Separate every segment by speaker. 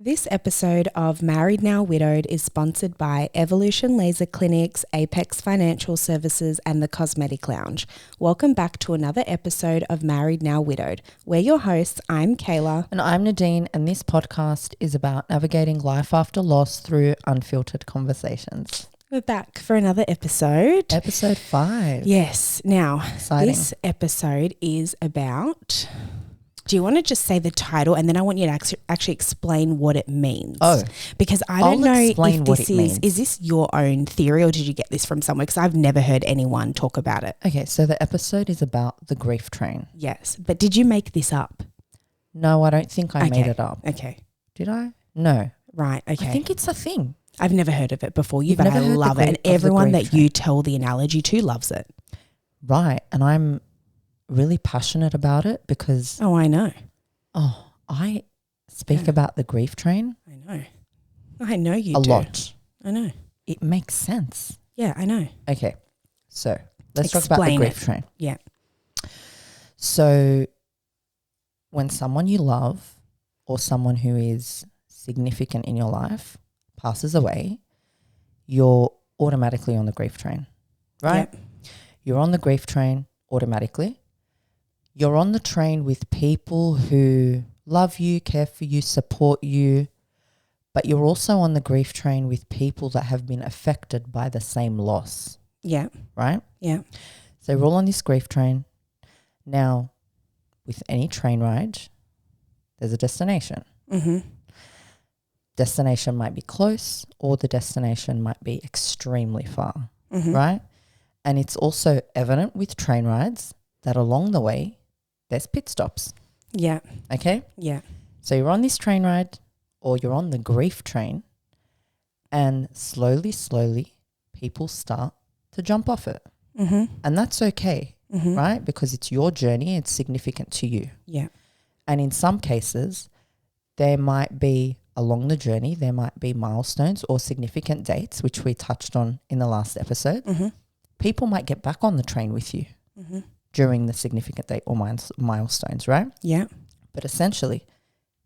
Speaker 1: This episode of Married Now Widowed is sponsored by Evolution Laser Clinics, Apex Financial Services and the Cosmetic Lounge. Welcome back to another episode of Married Now Widowed. We're your hosts. I'm Kayla.
Speaker 2: And I'm Nadine, and this podcast is about navigating life after loss through unfiltered conversations.
Speaker 1: We're back for another episode.
Speaker 2: Episode 5.
Speaker 1: Yes. Now,
Speaker 2: Exciting.
Speaker 1: This episode is about... Do you want to just say the title and then I want you to actually explain what it means?
Speaker 2: Oh.
Speaker 1: Because I don't know if this is this your own theory or did you get this from somewhere? Because I've never heard anyone talk about it.
Speaker 2: Okay, so the episode is about the grief train.
Speaker 1: Yes. But did you make this up?
Speaker 2: No, I don't think I made it up.
Speaker 1: Okay.
Speaker 2: Did I? No.
Speaker 1: Right. Okay.
Speaker 2: I think it's a thing.
Speaker 1: I've never heard of it before.
Speaker 2: You've
Speaker 1: but
Speaker 2: never
Speaker 1: I
Speaker 2: heard
Speaker 1: love it. And everyone that
Speaker 2: train.
Speaker 1: you tell the analogy to loves it.
Speaker 2: Right. And I'm really passionate about it because...
Speaker 1: Oh, I know.
Speaker 2: Oh, I speak about the grief train.
Speaker 1: I know you do.
Speaker 2: A lot.
Speaker 1: I know.
Speaker 2: It makes sense.
Speaker 1: Yeah, I know.
Speaker 2: Okay. So let's talk
Speaker 1: Explain
Speaker 2: about the grief
Speaker 1: it.
Speaker 2: train.
Speaker 1: Yeah.
Speaker 2: So when someone you love or someone who is significant in your life passes away, you're automatically on the grief train, right?
Speaker 1: Yep.
Speaker 2: You're on the grief train automatically. You're on the train with people who love you, care for you, support you, but you're also on the grief train with people that have been affected by the same loss.
Speaker 1: Yeah.
Speaker 2: Right?
Speaker 1: Yeah.
Speaker 2: So we're all on this grief train. Now, with any train ride, there's a destination.
Speaker 1: Mm-hmm.
Speaker 2: Destination might be close or the destination might be extremely far, right? And it's also evident with train rides that along the way, there's pit stops.
Speaker 1: Yeah.
Speaker 2: Okay?
Speaker 1: Yeah.
Speaker 2: So you're on this train ride or you're on the grief train and slowly, people start to jump off it.
Speaker 1: Mm-hmm.
Speaker 2: And that's okay, right? Because it's your journey. It's significant to you.
Speaker 1: Yeah.
Speaker 2: And in some cases, there might be along the journey, there might be milestones or significant dates, which we touched on in the last episode.
Speaker 1: Mm-hmm.
Speaker 2: People might get back on the train with you during the significant date or milestones, right?
Speaker 1: Yeah.
Speaker 2: But essentially,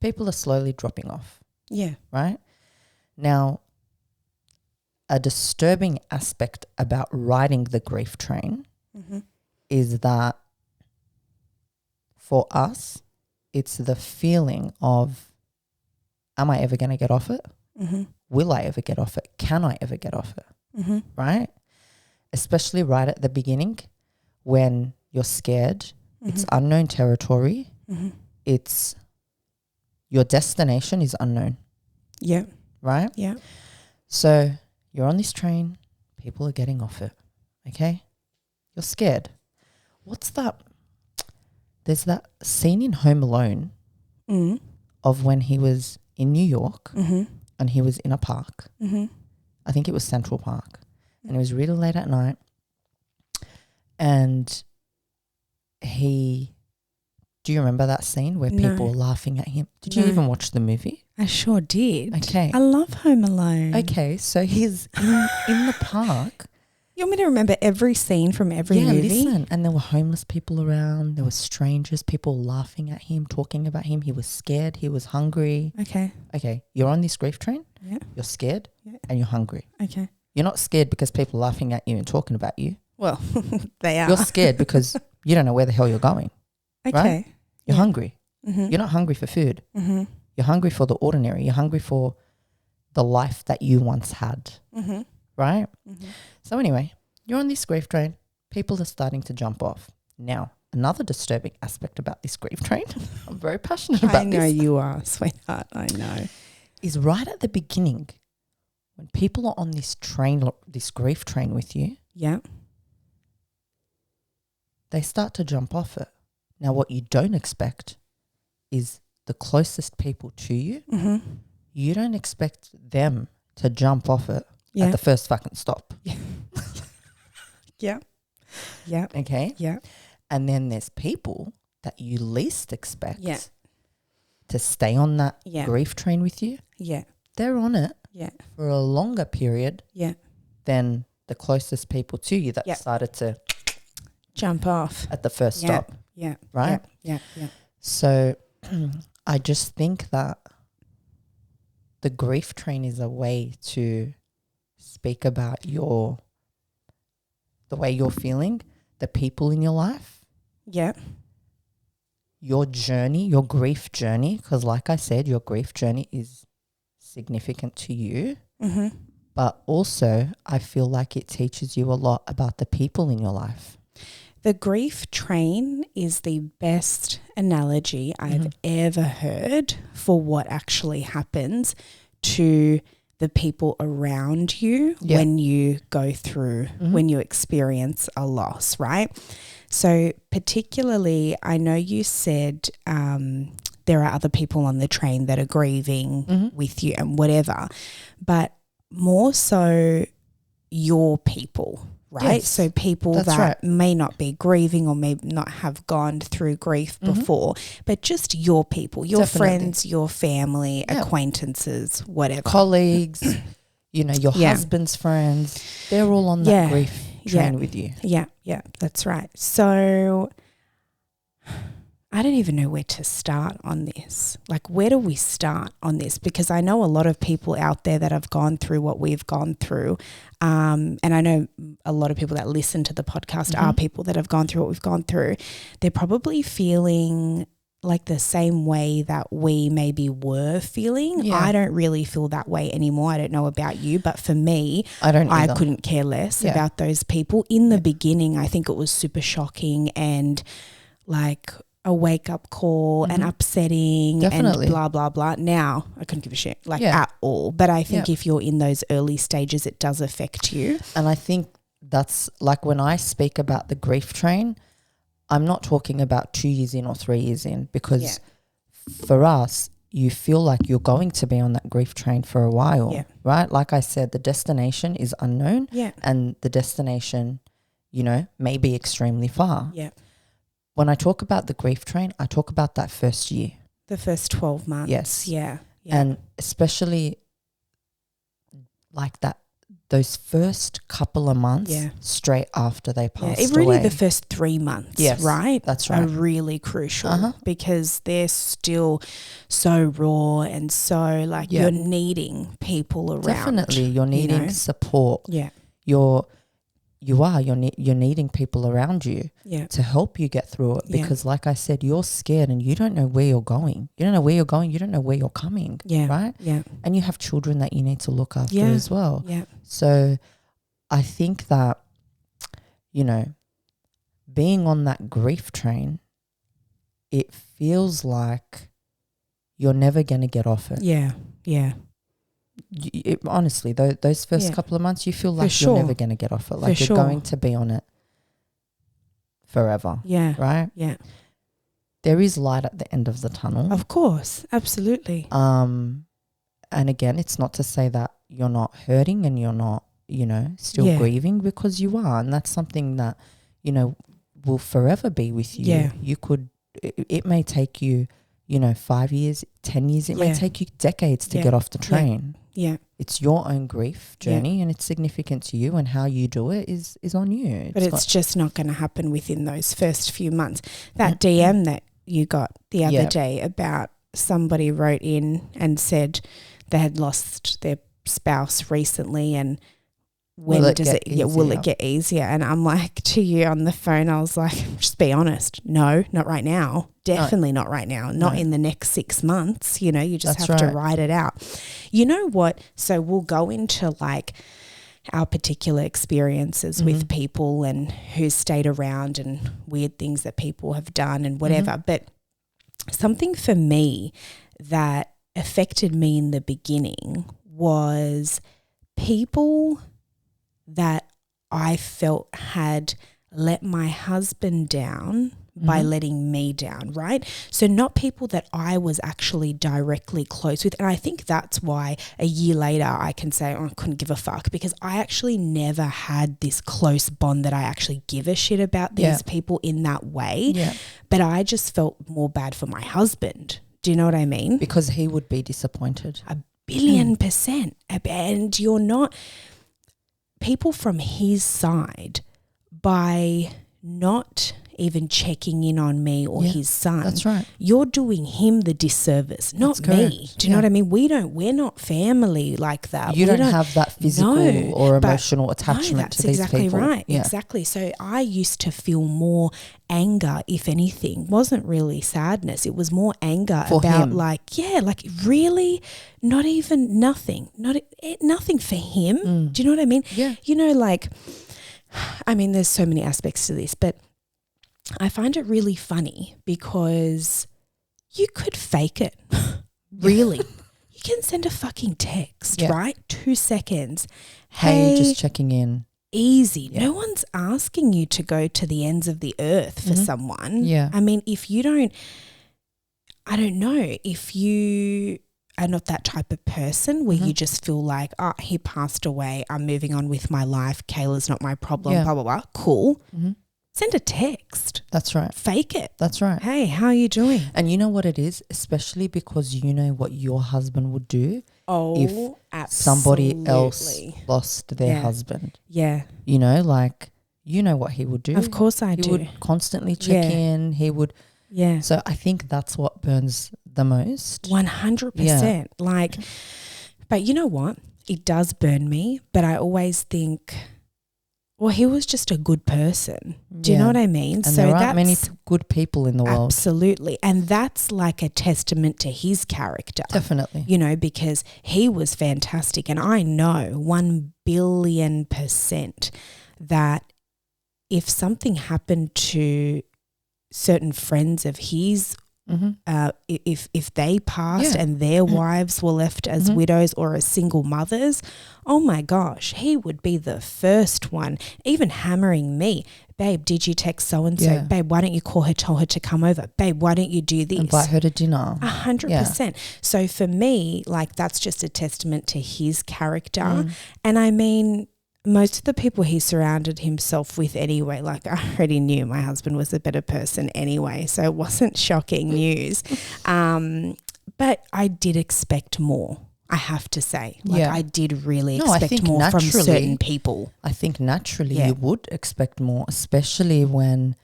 Speaker 2: people are slowly dropping off,
Speaker 1: Yeah.
Speaker 2: right? Now, a disturbing aspect about riding the grief train is that for us, it's the feeling of, am I ever going to get off it? Will I ever get off it? Can I ever get off it? Right? Especially right at the beginning when you're scared. It's unknown territory. It's your destination is unknown.
Speaker 1: Yeah.
Speaker 2: Right?
Speaker 1: Yeah.
Speaker 2: So you're on this train. People are getting off it. Okay? You're scared. What's that? There's that scene in Home Alone of when he was in New York and he was in a park. I think it was Central Park. And it was really late at night. And do you remember that scene where people were laughing at him? Did you even watch the movie?
Speaker 1: I sure did.
Speaker 2: Okay.
Speaker 1: I love Home Alone.
Speaker 2: Okay, so he's in the park.
Speaker 1: You want me to remember every scene from every movie?
Speaker 2: Listen. And there were homeless people around. There were strangers, people laughing at him, talking about him. He was scared. He was hungry.
Speaker 1: Okay.
Speaker 2: Okay, you're on this grief train.
Speaker 1: Yeah.
Speaker 2: You're scared
Speaker 1: Yeah.
Speaker 2: and you're hungry.
Speaker 1: Okay.
Speaker 2: You're not scared because people are laughing at you and talking about you.
Speaker 1: Well, they are.
Speaker 2: You're scared because you don't know where the hell you're going.
Speaker 1: Okay.
Speaker 2: Right? You're hungry.
Speaker 1: Mm-hmm.
Speaker 2: You're not hungry for food.
Speaker 1: Mm-hmm.
Speaker 2: You're hungry for the ordinary. You're hungry for the life that you once had.
Speaker 1: Mm-hmm.
Speaker 2: Right?
Speaker 1: Mm-hmm.
Speaker 2: So anyway, you're on this grief train. People are starting to jump off. Now, another disturbing aspect about this grief train, I'm very passionate about this.
Speaker 1: I know you are, sweetheart. I know.
Speaker 2: Is right at the beginning when people are on this train, this grief train with you,
Speaker 1: Yeah.
Speaker 2: they start to jump off it. Now, what you don't expect is the closest people to you. You don't expect them to jump off it at the first fucking stop.
Speaker 1: Yeah. Yeah.
Speaker 2: Okay?
Speaker 1: Yeah.
Speaker 2: And then there's people that you least expect
Speaker 1: Yeah.
Speaker 2: to stay on that
Speaker 1: Yeah.
Speaker 2: grief train with you.
Speaker 1: Yeah.
Speaker 2: They're on it
Speaker 1: Yeah.
Speaker 2: for a longer period
Speaker 1: Yeah.
Speaker 2: than the closest people to you that started to
Speaker 1: Jump off.
Speaker 2: at the first stop.
Speaker 1: Yeah.
Speaker 2: Right?
Speaker 1: Yeah. Yeah.
Speaker 2: So I just think that the grief train is a way to speak about the way you're feeling, the people in your life.
Speaker 1: Yeah.
Speaker 2: Your journey, your grief journey, because like I said, your grief journey is significant to you.
Speaker 1: Mm-hmm.
Speaker 2: But also I feel like it teaches you a lot about the people in your life.
Speaker 1: The grief train is the best analogy I've ever heard for what actually happens to the people around you when you go through, when you experience a loss, right? So particularly, I know you said there are other people on the train that are grieving with you and whatever, but more so your people, right?
Speaker 2: Yes,
Speaker 1: so people that may not be grieving or may not have gone through grief before, but just your people, your friends, your family, acquaintances, whatever.
Speaker 2: Colleagues, you know, your husband's friends, they're all on that grief train with you.
Speaker 1: Yeah, that's right. So I don't even know where to start on this. Like, where do we start on this? Because I know a lot of people out there that have gone through what we've gone through. And I know a lot of people that listen to the podcast are people that have gone through what we've gone through. They're probably feeling like the same way that we maybe were feeling. Yeah. I don't really feel that way anymore. I don't know about you, but for me, I couldn't care less about those people. In the beginning, I think it was super shocking and like a wake-up call and upsetting and blah, blah, blah. Now, I couldn't give a shit, at all. But I think if you're in those early stages, it does affect you.
Speaker 2: And I think that's like when I speak about the grief train, I'm not talking about 2 years in or 3 years in, because for us, you feel like you're going to be on that grief train for a while, right? Like I said, the destination is unknown and the destination, you know, may be extremely far.
Speaker 1: Yeah.
Speaker 2: When I talk about the grief train, I talk about that first year.
Speaker 1: The first 12 months.
Speaker 2: Yes.
Speaker 1: Yeah.
Speaker 2: And especially like that, those first couple of months straight after they passed away.
Speaker 1: Really the first 3 months, right?
Speaker 2: That's right.
Speaker 1: Are really crucial because they're still so raw and so like you're needing people around.
Speaker 2: Definitely. You're needing support.
Speaker 1: Yeah.
Speaker 2: You're needing people around you to help you get through it, because like I said, you're scared and you don't know where you're going. You don't know where you're going. You don't know where you're coming. Yeah. Right?
Speaker 1: Yeah.
Speaker 2: And you have children that you need to look after as well.
Speaker 1: Yeah.
Speaker 2: So I think that, you know, being on that grief train, it feels like you're never going to get off it.
Speaker 1: Yeah. Yeah.
Speaker 2: Honestly, those first couple of months, you feel like you're never going to get off it. Like you're going to be on it forever.
Speaker 1: Yeah.
Speaker 2: Right?
Speaker 1: Yeah.
Speaker 2: There is light at the end of the tunnel.
Speaker 1: Of course. Absolutely.
Speaker 2: And again, it's not to say that you're not hurting and you're not, you know, still grieving, because you are. And that's something that, you know, will forever be with you.
Speaker 1: Yeah.
Speaker 2: It may take you, you know, 5 years, 10 years. It may take you decades to get off the train.
Speaker 1: Yeah.
Speaker 2: It's your own grief journey and it's significant to you, and how you do it is on you.
Speaker 1: But it's just not going to happen within those first few months. That DM that you got the other day about somebody wrote in and said they had lost their spouse recently, and when does it will it get easier? And I'm like, to you on the phone, I was like, just be honest. No, not right now. Definitely not right now. Not in the next 6 months. You know, you just have to ride it out. You know what? So we'll go into like our particular experiences with people and who's stayed around and weird things that people have done and whatever. But something for me that affected me in the beginning was people that I felt had let my husband down by letting me down, right? So not people that I was actually directly close with. And I think that's why a year later I can say, I couldn't give a fuck, because I actually never had this close bond that I actually give a shit about these people in that way. Yeah. But I just felt more bad for my husband. Do you know what I mean?
Speaker 2: Because he would be disappointed.
Speaker 1: 1,000,000,000%. And you're not... People from his side, by not even checking in on me or his son.
Speaker 2: That's right.
Speaker 1: You're doing him the disservice, not me. Do you know what I mean? We're not family like that.
Speaker 2: You don't have that physical or emotional attachment to these people.
Speaker 1: That's exactly right. Yeah. Exactly. So I used to feel more anger, if anything. Wasn't really sadness. It was more anger
Speaker 2: for
Speaker 1: about
Speaker 2: him.
Speaker 1: like really not even nothing. Nothing for him. Do you know what I mean?
Speaker 2: Yeah.
Speaker 1: You know, like, I mean, there's so many aspects to this, but I find it really funny because you could fake it. Really. You can send a fucking text, right? 2 seconds.
Speaker 2: Hey, just checking in.
Speaker 1: Easy. Yeah. No one's asking you to go to the ends of the earth for someone.
Speaker 2: Yeah.
Speaker 1: I mean, if you don't, I don't know, if you are not that type of person where you just feel like, oh, he passed away, I'm moving on with my life, Kayla's not my problem, blah, blah, blah. Cool. Send a text.
Speaker 2: That's right.
Speaker 1: Fake it.
Speaker 2: That's right.
Speaker 1: Hey, how are you doing?
Speaker 2: And you know what it is? Especially because you know what your husband would do if somebody else lost their husband.
Speaker 1: Yeah.
Speaker 2: You know, like, you know what he would do.
Speaker 1: Of course I do.
Speaker 2: He would constantly check in. He would.
Speaker 1: Yeah.
Speaker 2: So I think that's what burns the most.
Speaker 1: 100%. Yeah. Like, but you know what? It does burn me, but I always think, well, he was just a good person. Do you know what I mean?
Speaker 2: And so there aren't many good people in the world.
Speaker 1: Absolutely. And that's like a testament to his character.
Speaker 2: Definitely.
Speaker 1: You know, because he was fantastic. And I know 1,000,000,000% that if something happened to certain friends of his, if they passed and their wives were left as widows or as single mothers, oh my gosh, he would be the first one, even hammering me. Babe, did you text so-and-so? Yeah. Babe, why don't you call her, tell her to come over? Babe, why don't you do this?
Speaker 2: Invite her to dinner.
Speaker 1: 100%. Yeah. So for me, like, that's just a testament to his character. And I mean, most of the people he surrounded himself with anyway, like, I already knew my husband was a better person anyway, so it wasn't shocking news. But I did expect more, I have to say. Like, I did really expect more from certain people.
Speaker 2: I think naturally you would expect more, especially when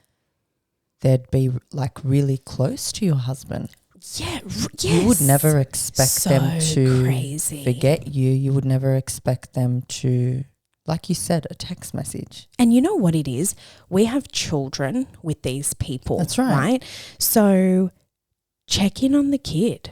Speaker 2: they'd be like really close to your husband.
Speaker 1: Yeah, yes.
Speaker 2: You would never expect them to forget you. You would never expect them to, like you said, a text message.
Speaker 1: And you know what it is? We have children with these people.
Speaker 2: That's right.
Speaker 1: Right? So check in on the kid.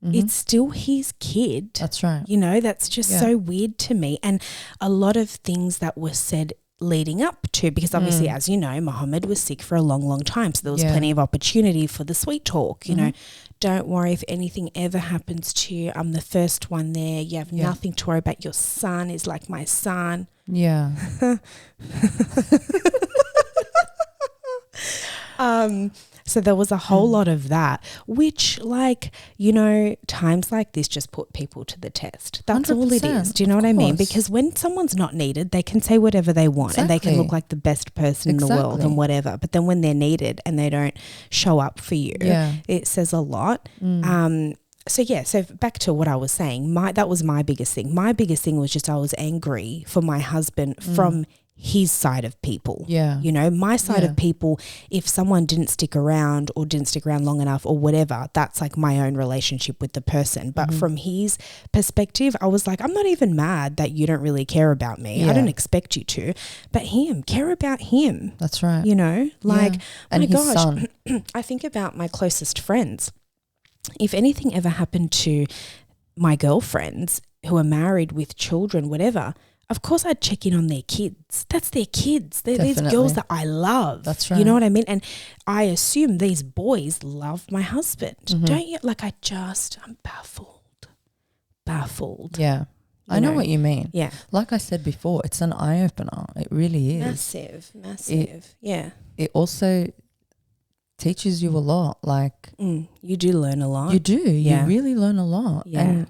Speaker 1: It's still his kid.
Speaker 2: That's right.
Speaker 1: You know, that's just so weird to me. And a lot of things that were said leading up to, because obviously, as you know, Mohammed was sick for a long, long time. So there was plenty of opportunity for the sweet talk. You know, don't worry if anything ever happens to you. I'm the first one there. You have nothing to worry about. Your son is like my son.
Speaker 2: Yeah.
Speaker 1: So there was a whole lot of that, which, like, you know, times like this just put people to the test. That's all it is. Do you know what I mean? Because when someone's not needed, they can say whatever they want and they can look like the best person in the world and whatever. But then when they're needed and they don't show up for you, it says a lot. So back to what I was saying, that was my biggest thing. My biggest thing was just I was angry for my husband from his side of people. Yeah. You know, my side of people, if someone didn't stick around or didn't stick around long enough or whatever, that's like my own relationship with the person. But from his perspective, I was like, I'm not even mad that you don't really care about me. I don't expect you to. But care about him.
Speaker 2: That's right.
Speaker 1: You know, like,
Speaker 2: and
Speaker 1: my
Speaker 2: his
Speaker 1: gosh,
Speaker 2: son.
Speaker 1: I think about my closest friends. If anything ever happened to my girlfriends who are married with children, whatever, of course I'd check in on their kids. That's their kids. They're these girls that I love.
Speaker 2: That's right.
Speaker 1: You know what I mean? And I assume these boys love my husband. Don't you? Like, I'm baffled.
Speaker 2: Yeah. I know what you mean.
Speaker 1: Yeah.
Speaker 2: Like I said before, it's an eye-opener. It really is.
Speaker 1: Massive.
Speaker 2: It also teaches you a lot. Like,
Speaker 1: you do learn a lot.
Speaker 2: You do. You really learn a lot.
Speaker 1: Yeah.
Speaker 2: And,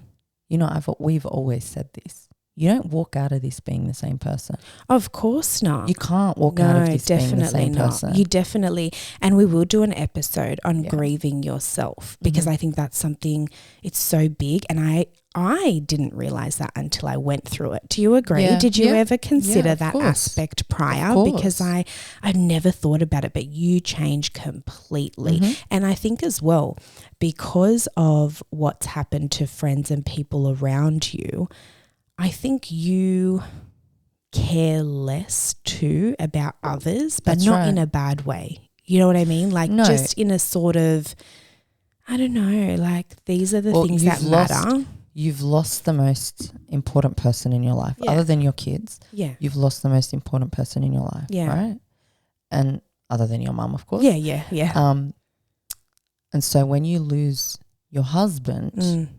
Speaker 2: you know, we've always said this. you don't walk out of this being the same person.
Speaker 1: Of course not.
Speaker 2: You can't walk out of this being the same person.
Speaker 1: You definitely, and we will do an episode on grieving yourself, because I think that's something, it's so big, and I didn't realize that until I went through it. Do you agree?
Speaker 2: Yeah.
Speaker 1: Did you ever consider that
Speaker 2: course.
Speaker 1: aspect prior?
Speaker 2: Of
Speaker 1: Because
Speaker 2: course.
Speaker 1: I've never thought about it, but you changed completely. And I think as well, because of what's happened to friends and people around you, I think you care less too about others, but
Speaker 2: That's
Speaker 1: not
Speaker 2: right.
Speaker 1: in a bad way. You know what I mean? Like
Speaker 2: No.
Speaker 1: just in a sort of, I don't know, like these are the things that matter.
Speaker 2: You've lost the most important person in your life, other than your kids.
Speaker 1: Yeah.
Speaker 2: You've lost the most important person in your life, right? And other than your mum, of course.
Speaker 1: Yeah.
Speaker 2: And so when you lose your husband,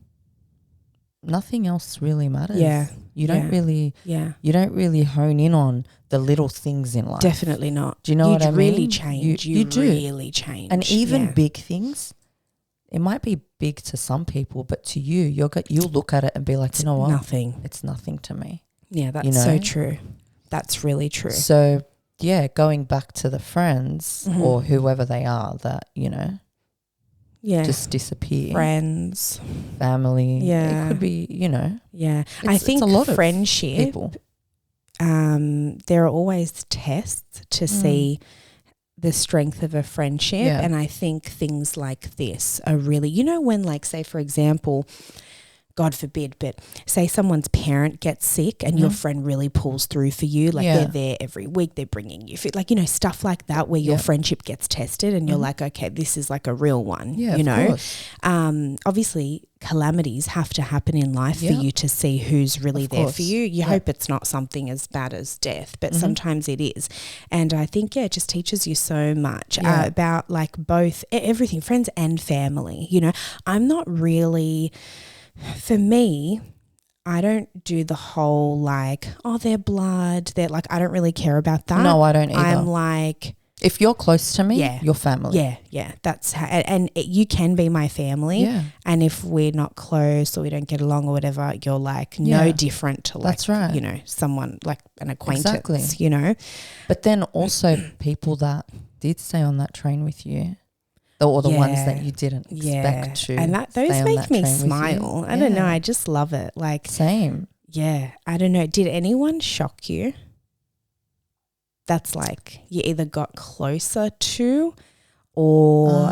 Speaker 2: nothing else really matters.
Speaker 1: Yeah.
Speaker 2: You don't really hone in on the little things in life.
Speaker 1: Definitely not.
Speaker 2: Do you know what I mean?
Speaker 1: Really change. You
Speaker 2: do.
Speaker 1: really change.
Speaker 2: And even big things, it might be big to some people, but to you, you'll look at it and be like, you know what?
Speaker 1: Nothing.
Speaker 2: It's nothing to me.
Speaker 1: Yeah, that's so true. That's really true.
Speaker 2: So, yeah, going back to the friends or whoever they are that, just disappear.
Speaker 1: Friends.
Speaker 2: Family.
Speaker 1: Yeah.
Speaker 2: It could be,
Speaker 1: Yeah. I think
Speaker 2: it's a lot
Speaker 1: friendship,
Speaker 2: of people.
Speaker 1: there are always tests to see the strength of a friendship.
Speaker 2: Yeah.
Speaker 1: And I think things like this are really, when like, say, for example, God forbid, but say someone's parent gets sick and your friend really pulls through for you. Like they're there every week, they're bringing you food, like, stuff like that where your friendship gets tested and you're like, okay, this is like a real one,
Speaker 2: Of course.
Speaker 1: Obviously calamities have to happen in life for you to see who's really there for you. You hope it's not something as bad as death, but sometimes it is. And I think, it just teaches you so much about like both everything, friends and family. I'm not really... For me, I don't do the whole like, oh, they're blood. They're like, I don't really care about that.
Speaker 2: No, I don't either.
Speaker 1: I'm like,
Speaker 2: if you're close to me, you're family.
Speaker 1: Yeah. That's how, and you can be my family.
Speaker 2: Yeah.
Speaker 1: And if we're not close or we don't get along or whatever, you're like no different to like,
Speaker 2: that's right.
Speaker 1: someone like an acquaintance,
Speaker 2: But then also people that did stay on that train with you. Or the ones that you didn't expect to.
Speaker 1: And those make me smile. I don't know. I just love it. Like
Speaker 2: same.
Speaker 1: Yeah. I don't know. Did anyone shock you? That's like you either got closer to or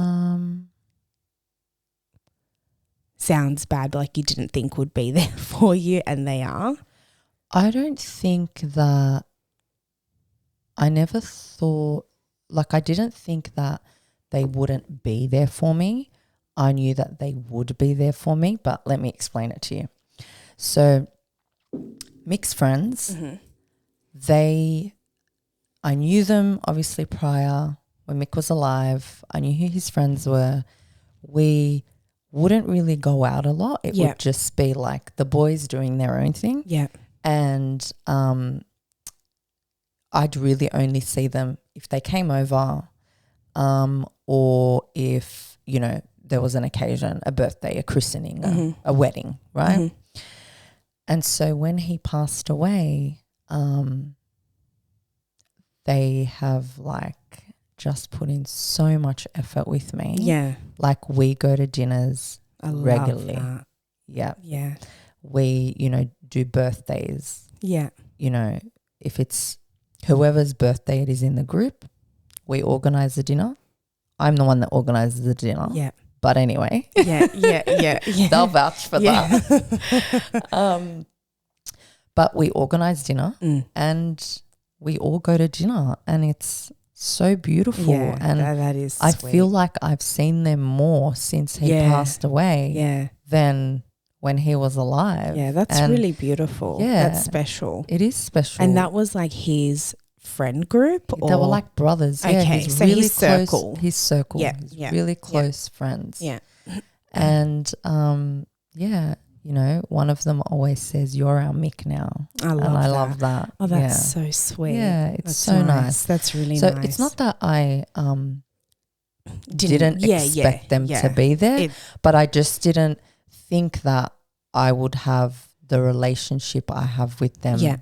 Speaker 1: sounds bad, but like you didn't think would be there for you and they are?
Speaker 2: I don't think that I never thought, like I didn't think that they wouldn't be there for me. I knew that they would be there for me, but let me explain it to you. So mixed friends, I knew them obviously prior when Mick was alive. I knew who his friends were. We wouldn't really go out a lot. It would just be like the boys doing their own thing.
Speaker 1: Yeah.
Speaker 2: And I'd really only see them if they came over, or if, there was an occasion, a birthday, a christening, a wedding, right? And so when he passed away, they have like just put in so much effort with me. Yeah. Like we go to dinners regularly.
Speaker 1: Love that.
Speaker 2: Yeah.
Speaker 1: Yeah.
Speaker 2: We, do birthdays.
Speaker 1: Yeah.
Speaker 2: If it's whoever's birthday it is in the group, we organise the dinner. I'm the one that organises the dinner. Yeah. But anyway.
Speaker 1: Yeah.
Speaker 2: They'll vouch for that. But we organise dinner and we all go to dinner and it's so beautiful.
Speaker 1: Yeah,
Speaker 2: and
Speaker 1: that is
Speaker 2: I
Speaker 1: sweet.
Speaker 2: feel like I've seen them more since he passed away than when he was alive.
Speaker 1: Yeah, that's really beautiful. Yeah. That's special.
Speaker 2: It is special.
Speaker 1: And that was like his friend group? Or?
Speaker 2: They were like brothers.
Speaker 1: Okay,
Speaker 2: yeah,
Speaker 1: so
Speaker 2: really
Speaker 1: his
Speaker 2: close,
Speaker 1: circle.
Speaker 2: His circle.
Speaker 1: Yeah,
Speaker 2: his really close friends.
Speaker 1: Yeah.
Speaker 2: And one of them always says, "You're our Mick now."
Speaker 1: I love
Speaker 2: that.
Speaker 1: Oh, that's so sweet.
Speaker 2: Yeah, it's
Speaker 1: that's
Speaker 2: so nice.
Speaker 1: That's really
Speaker 2: so
Speaker 1: nice.
Speaker 2: So it's not that I didn't expect them to be there, but I just didn't think that I would have the relationship I have with them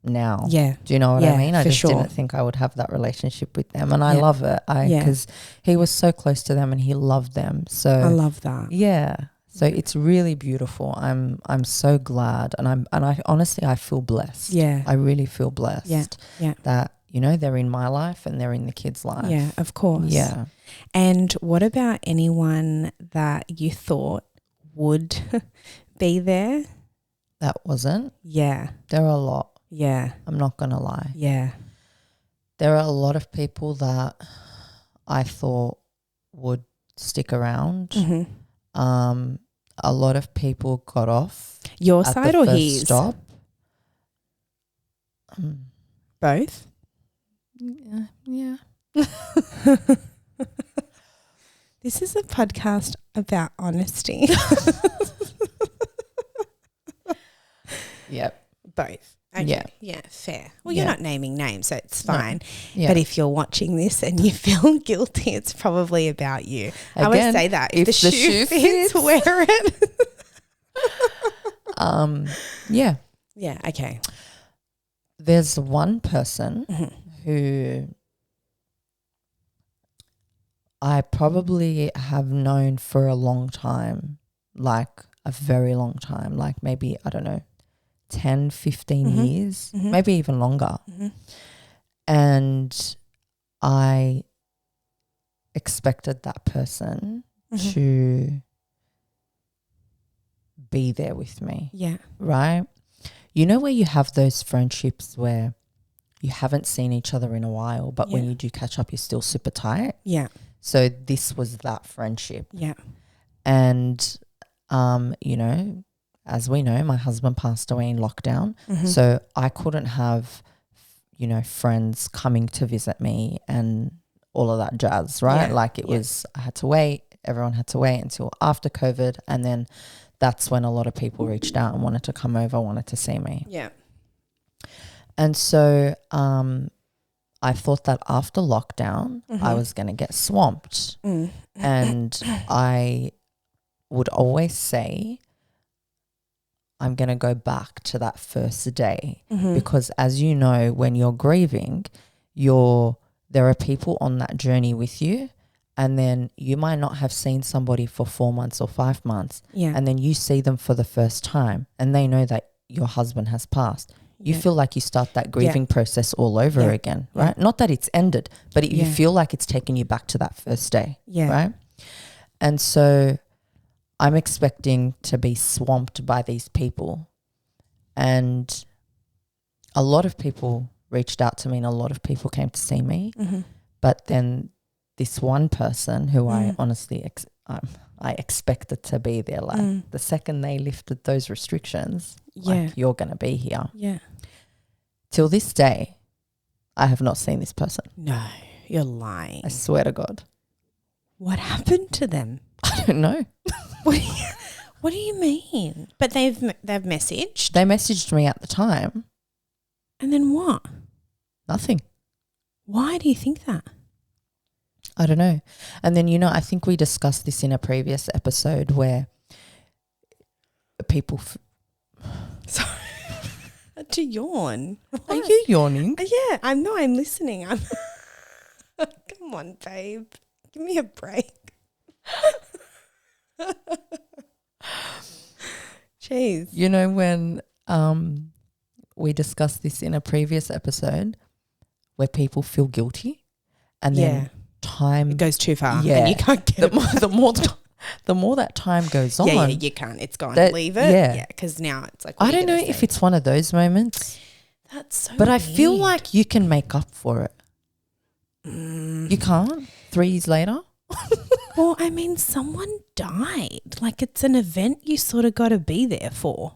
Speaker 2: now.
Speaker 1: Yeah.
Speaker 2: Do you know what I mean? I just
Speaker 1: sure.
Speaker 2: didn't think I would have that relationship with them, and I love it. Because he was so close to them and he loved them. So
Speaker 1: I love that.
Speaker 2: Yeah. So it's really beautiful. I'm so glad, and I honestly I feel blessed.
Speaker 1: Yeah.
Speaker 2: I really feel blessed.
Speaker 1: Yeah.
Speaker 2: That, you know, they're in my life and they're in the kids' life.
Speaker 1: Yeah, of course.
Speaker 2: Yeah.
Speaker 1: And what about anyone that you thought would be there?
Speaker 2: That wasn't.
Speaker 1: Yeah.
Speaker 2: There are a lot.
Speaker 1: Yeah.
Speaker 2: I'm not going to lie.
Speaker 1: Yeah.
Speaker 2: There are a lot of people that I thought would stick around.
Speaker 1: Mm-hmm.
Speaker 2: A lot of people got off.
Speaker 1: Your
Speaker 2: at
Speaker 1: side
Speaker 2: the
Speaker 1: or
Speaker 2: first
Speaker 1: his?
Speaker 2: Stop.
Speaker 1: Both?
Speaker 2: Yeah.
Speaker 1: This is a podcast about honesty.
Speaker 2: Yep.
Speaker 1: Both. Okay.
Speaker 2: Yeah.
Speaker 1: Yeah, fair. Well, you're not naming names, so it's fine.
Speaker 2: No. Yeah.
Speaker 1: But if you're watching this and you feel guilty, it's probably about you. I always say that. If the shoe fits, wear it.
Speaker 2: Yeah.
Speaker 1: Yeah, okay.
Speaker 2: There's one person who I probably have known for a long time, like a very long time, like maybe, I don't know, 10, 15 years, maybe even longer. And I expected that person to be there with me.
Speaker 1: Yeah.
Speaker 2: Right? You know where you have those friendships where you haven't seen each other in a while, but when you do catch up, you're still super tight?
Speaker 1: Yeah.
Speaker 2: So this was that friendship.
Speaker 1: Yeah.
Speaker 2: And, you know, as we know, my husband passed away in lockdown. So I couldn't have, you know, friends coming to visit me and all of that jazz, right? Like it was, I had to wait. Everyone had to wait until after COVID. And then that's when a lot of people reached out and wanted to come over, wanted to see me.
Speaker 1: Yeah.
Speaker 2: And so I thought that after lockdown, I was going to get swamped. And I would always say, I'm going to go back to that first day because, as you know, when you're grieving, there are people on that journey with you, and then you might not have seen somebody for 4 months or 5 months, and then you see them for the first time and they know that your husband has passed. You feel like you start that grieving process all over again, right? Not that it's ended, but you feel like it's taken you back to that first day, right? And so I'm expecting to be swamped by these people, and a lot of people reached out to me and a lot of people came to see me. But then this one person who I honestly I expected to be there, like the second they lifted those restrictions, like, you're going to be here.
Speaker 1: Yeah.
Speaker 2: Till this day, I have not seen this person.
Speaker 1: No, you're lying.
Speaker 2: I swear to God.
Speaker 1: What happened to them?
Speaker 2: I don't know.
Speaker 1: What do you mean? But they've messaged?
Speaker 2: They messaged me at the time.
Speaker 1: And then what?
Speaker 2: Nothing.
Speaker 1: Why do you think that?
Speaker 2: I don't know. And then, you know, I think we discussed this in a previous episode where people...
Speaker 1: Sorry. To yawn.
Speaker 2: Are you yawning?
Speaker 1: Yeah, I'm listening. Come on, babe. Give me a break. Jeez.
Speaker 2: You know, when we discussed this in a previous episode where people feel guilty and then time...
Speaker 1: It goes too far.
Speaker 2: Yeah.
Speaker 1: And you can't get it.
Speaker 2: The more that time goes on...
Speaker 1: Yeah, you can't. It's gone. Leave it.
Speaker 2: Yeah.
Speaker 1: Because now it's like...
Speaker 2: I don't know if it's one of those moments.
Speaker 1: That's so
Speaker 2: But
Speaker 1: weird.
Speaker 2: I feel like you can make up for it. You can't? 3 years later?
Speaker 1: Well, I mean, someone died. Like, it's an event you sort of got to be there for.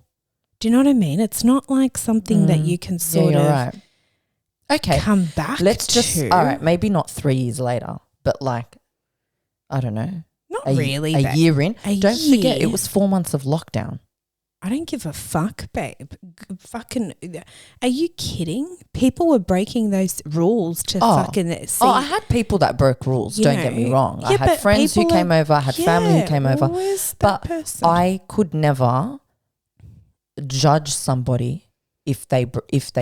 Speaker 1: Do you know what I mean? It's not like something that you can sort of
Speaker 2: right. Okay.
Speaker 1: come back
Speaker 2: Let's
Speaker 1: to.
Speaker 2: just, all right, maybe not 3 years later, but like, I don't know.
Speaker 1: Not really.
Speaker 2: A year in. Don't forget, it
Speaker 1: year?
Speaker 2: was 4 months of lockdown.
Speaker 1: I don't give a fuck, babe. Fucking, are you kidding? People were breaking those rules to fucking see.
Speaker 2: Oh, I had people that broke rules, don't get me wrong. I had friends who came over, I had family who came over.
Speaker 1: Always that
Speaker 2: But
Speaker 1: person.
Speaker 2: I could never judge somebody if they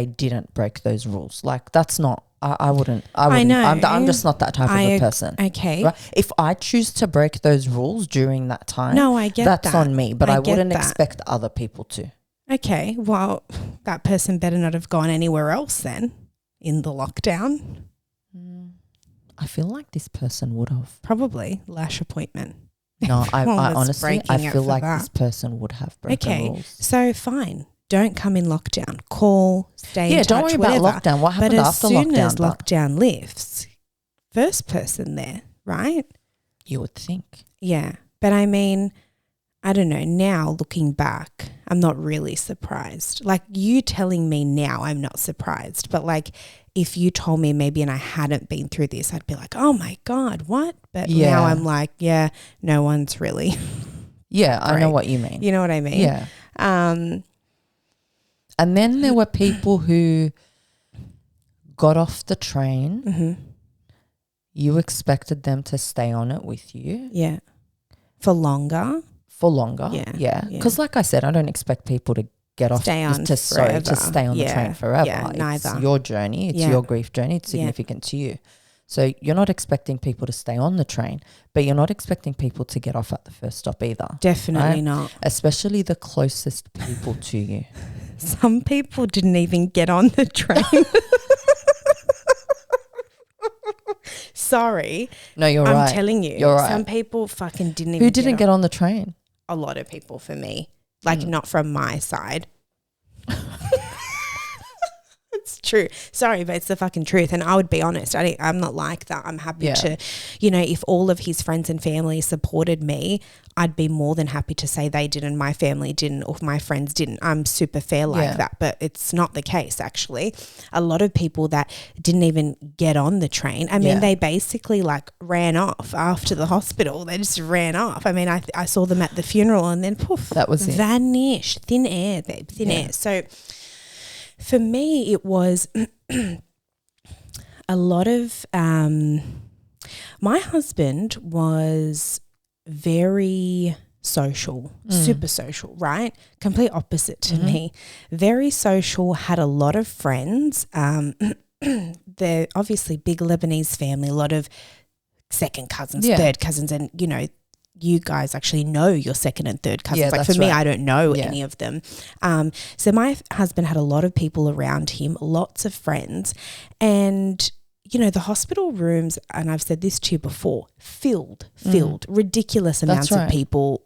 Speaker 2: didn't break those rules. Like, that's not. I wouldn't.
Speaker 1: I know.
Speaker 2: I'm just not that type of a person.
Speaker 1: Okay.
Speaker 2: Right? If I choose to break those rules during that time,
Speaker 1: no, I get
Speaker 2: that's
Speaker 1: that.
Speaker 2: on me. But I wouldn't
Speaker 1: that.
Speaker 2: expect other people to.
Speaker 1: Okay. Well, that person better not have gone anywhere else then in the lockdown.
Speaker 2: I feel like this person would have.
Speaker 1: Probably lash appointment.
Speaker 2: No, I
Speaker 1: was
Speaker 2: honestly, I
Speaker 1: breaking it
Speaker 2: feel
Speaker 1: for
Speaker 2: like
Speaker 1: that.
Speaker 2: this person would have broken
Speaker 1: Okay.
Speaker 2: rules.
Speaker 1: So fine. Don't come in lockdown. Call, stay in touch,
Speaker 2: don't worry
Speaker 1: whatever.
Speaker 2: about lockdown. What happened
Speaker 1: but
Speaker 2: after
Speaker 1: as soon
Speaker 2: lockdown?
Speaker 1: as lockdown lifts, first person there, right?
Speaker 2: You would think.
Speaker 1: Yeah. But I mean, I don't know. Now looking back, I'm not really surprised. Like, you telling me now, I'm not surprised. But like, if you told me maybe and I hadn't been through this, I'd be like, oh my God, what? But now I'm like, yeah, no one's really.
Speaker 2: Yeah, I know
Speaker 1: Right.
Speaker 2: what you mean.
Speaker 1: You know what I mean?
Speaker 2: Yeah. And then there were people who got off the train.
Speaker 1: Mm-hmm.
Speaker 2: You expected them to stay on it with you.
Speaker 1: Yeah. For longer.
Speaker 2: Yeah. Because like I said, I don't expect people to get off
Speaker 1: Stay on
Speaker 2: to stay on the train forever.
Speaker 1: Yeah, neither.
Speaker 2: It's your journey. It's your grief journey. It's significant to you. So you're not expecting people to stay on the train, but you're not expecting people to get off at the first stop either.
Speaker 1: Definitely not.
Speaker 2: Especially the closest people to you.
Speaker 1: Some people didn't even get on the train. Sorry.
Speaker 2: No, you're right.
Speaker 1: I'm telling you.
Speaker 2: You're right.
Speaker 1: Some people fucking didn't even
Speaker 2: Who didn't get on the train?
Speaker 1: A lot of people for me. Like, not from my side. It's true. Sorry, but it's the fucking truth. And I would be honest. I'm not like that. I'm happy to, if all of his friends and family supported me, I'd be more than happy to say they didn't, my family didn't, or my friends didn't. I'm super fair like that. But it's not the case, actually. A lot of people that didn't even get on the train, I mean, they basically like ran off after the hospital. They just ran off. I mean, I saw them at the funeral and then poof,
Speaker 2: that was it.
Speaker 1: Vanished. Thin air, babe, thin air. So for me, it was a lot of my husband was very social, super social, right? Complete opposite to me. Very social, had a lot of friends. They're obviously big Lebanese family, a lot of second cousins, third cousins, and you guys actually know your second and third cousins. Like for me, I don't know any of them. So my husband had a lot of people around him, lots of friends, and the hospital rooms, and I've said this to you before, filled, ridiculous amounts of people,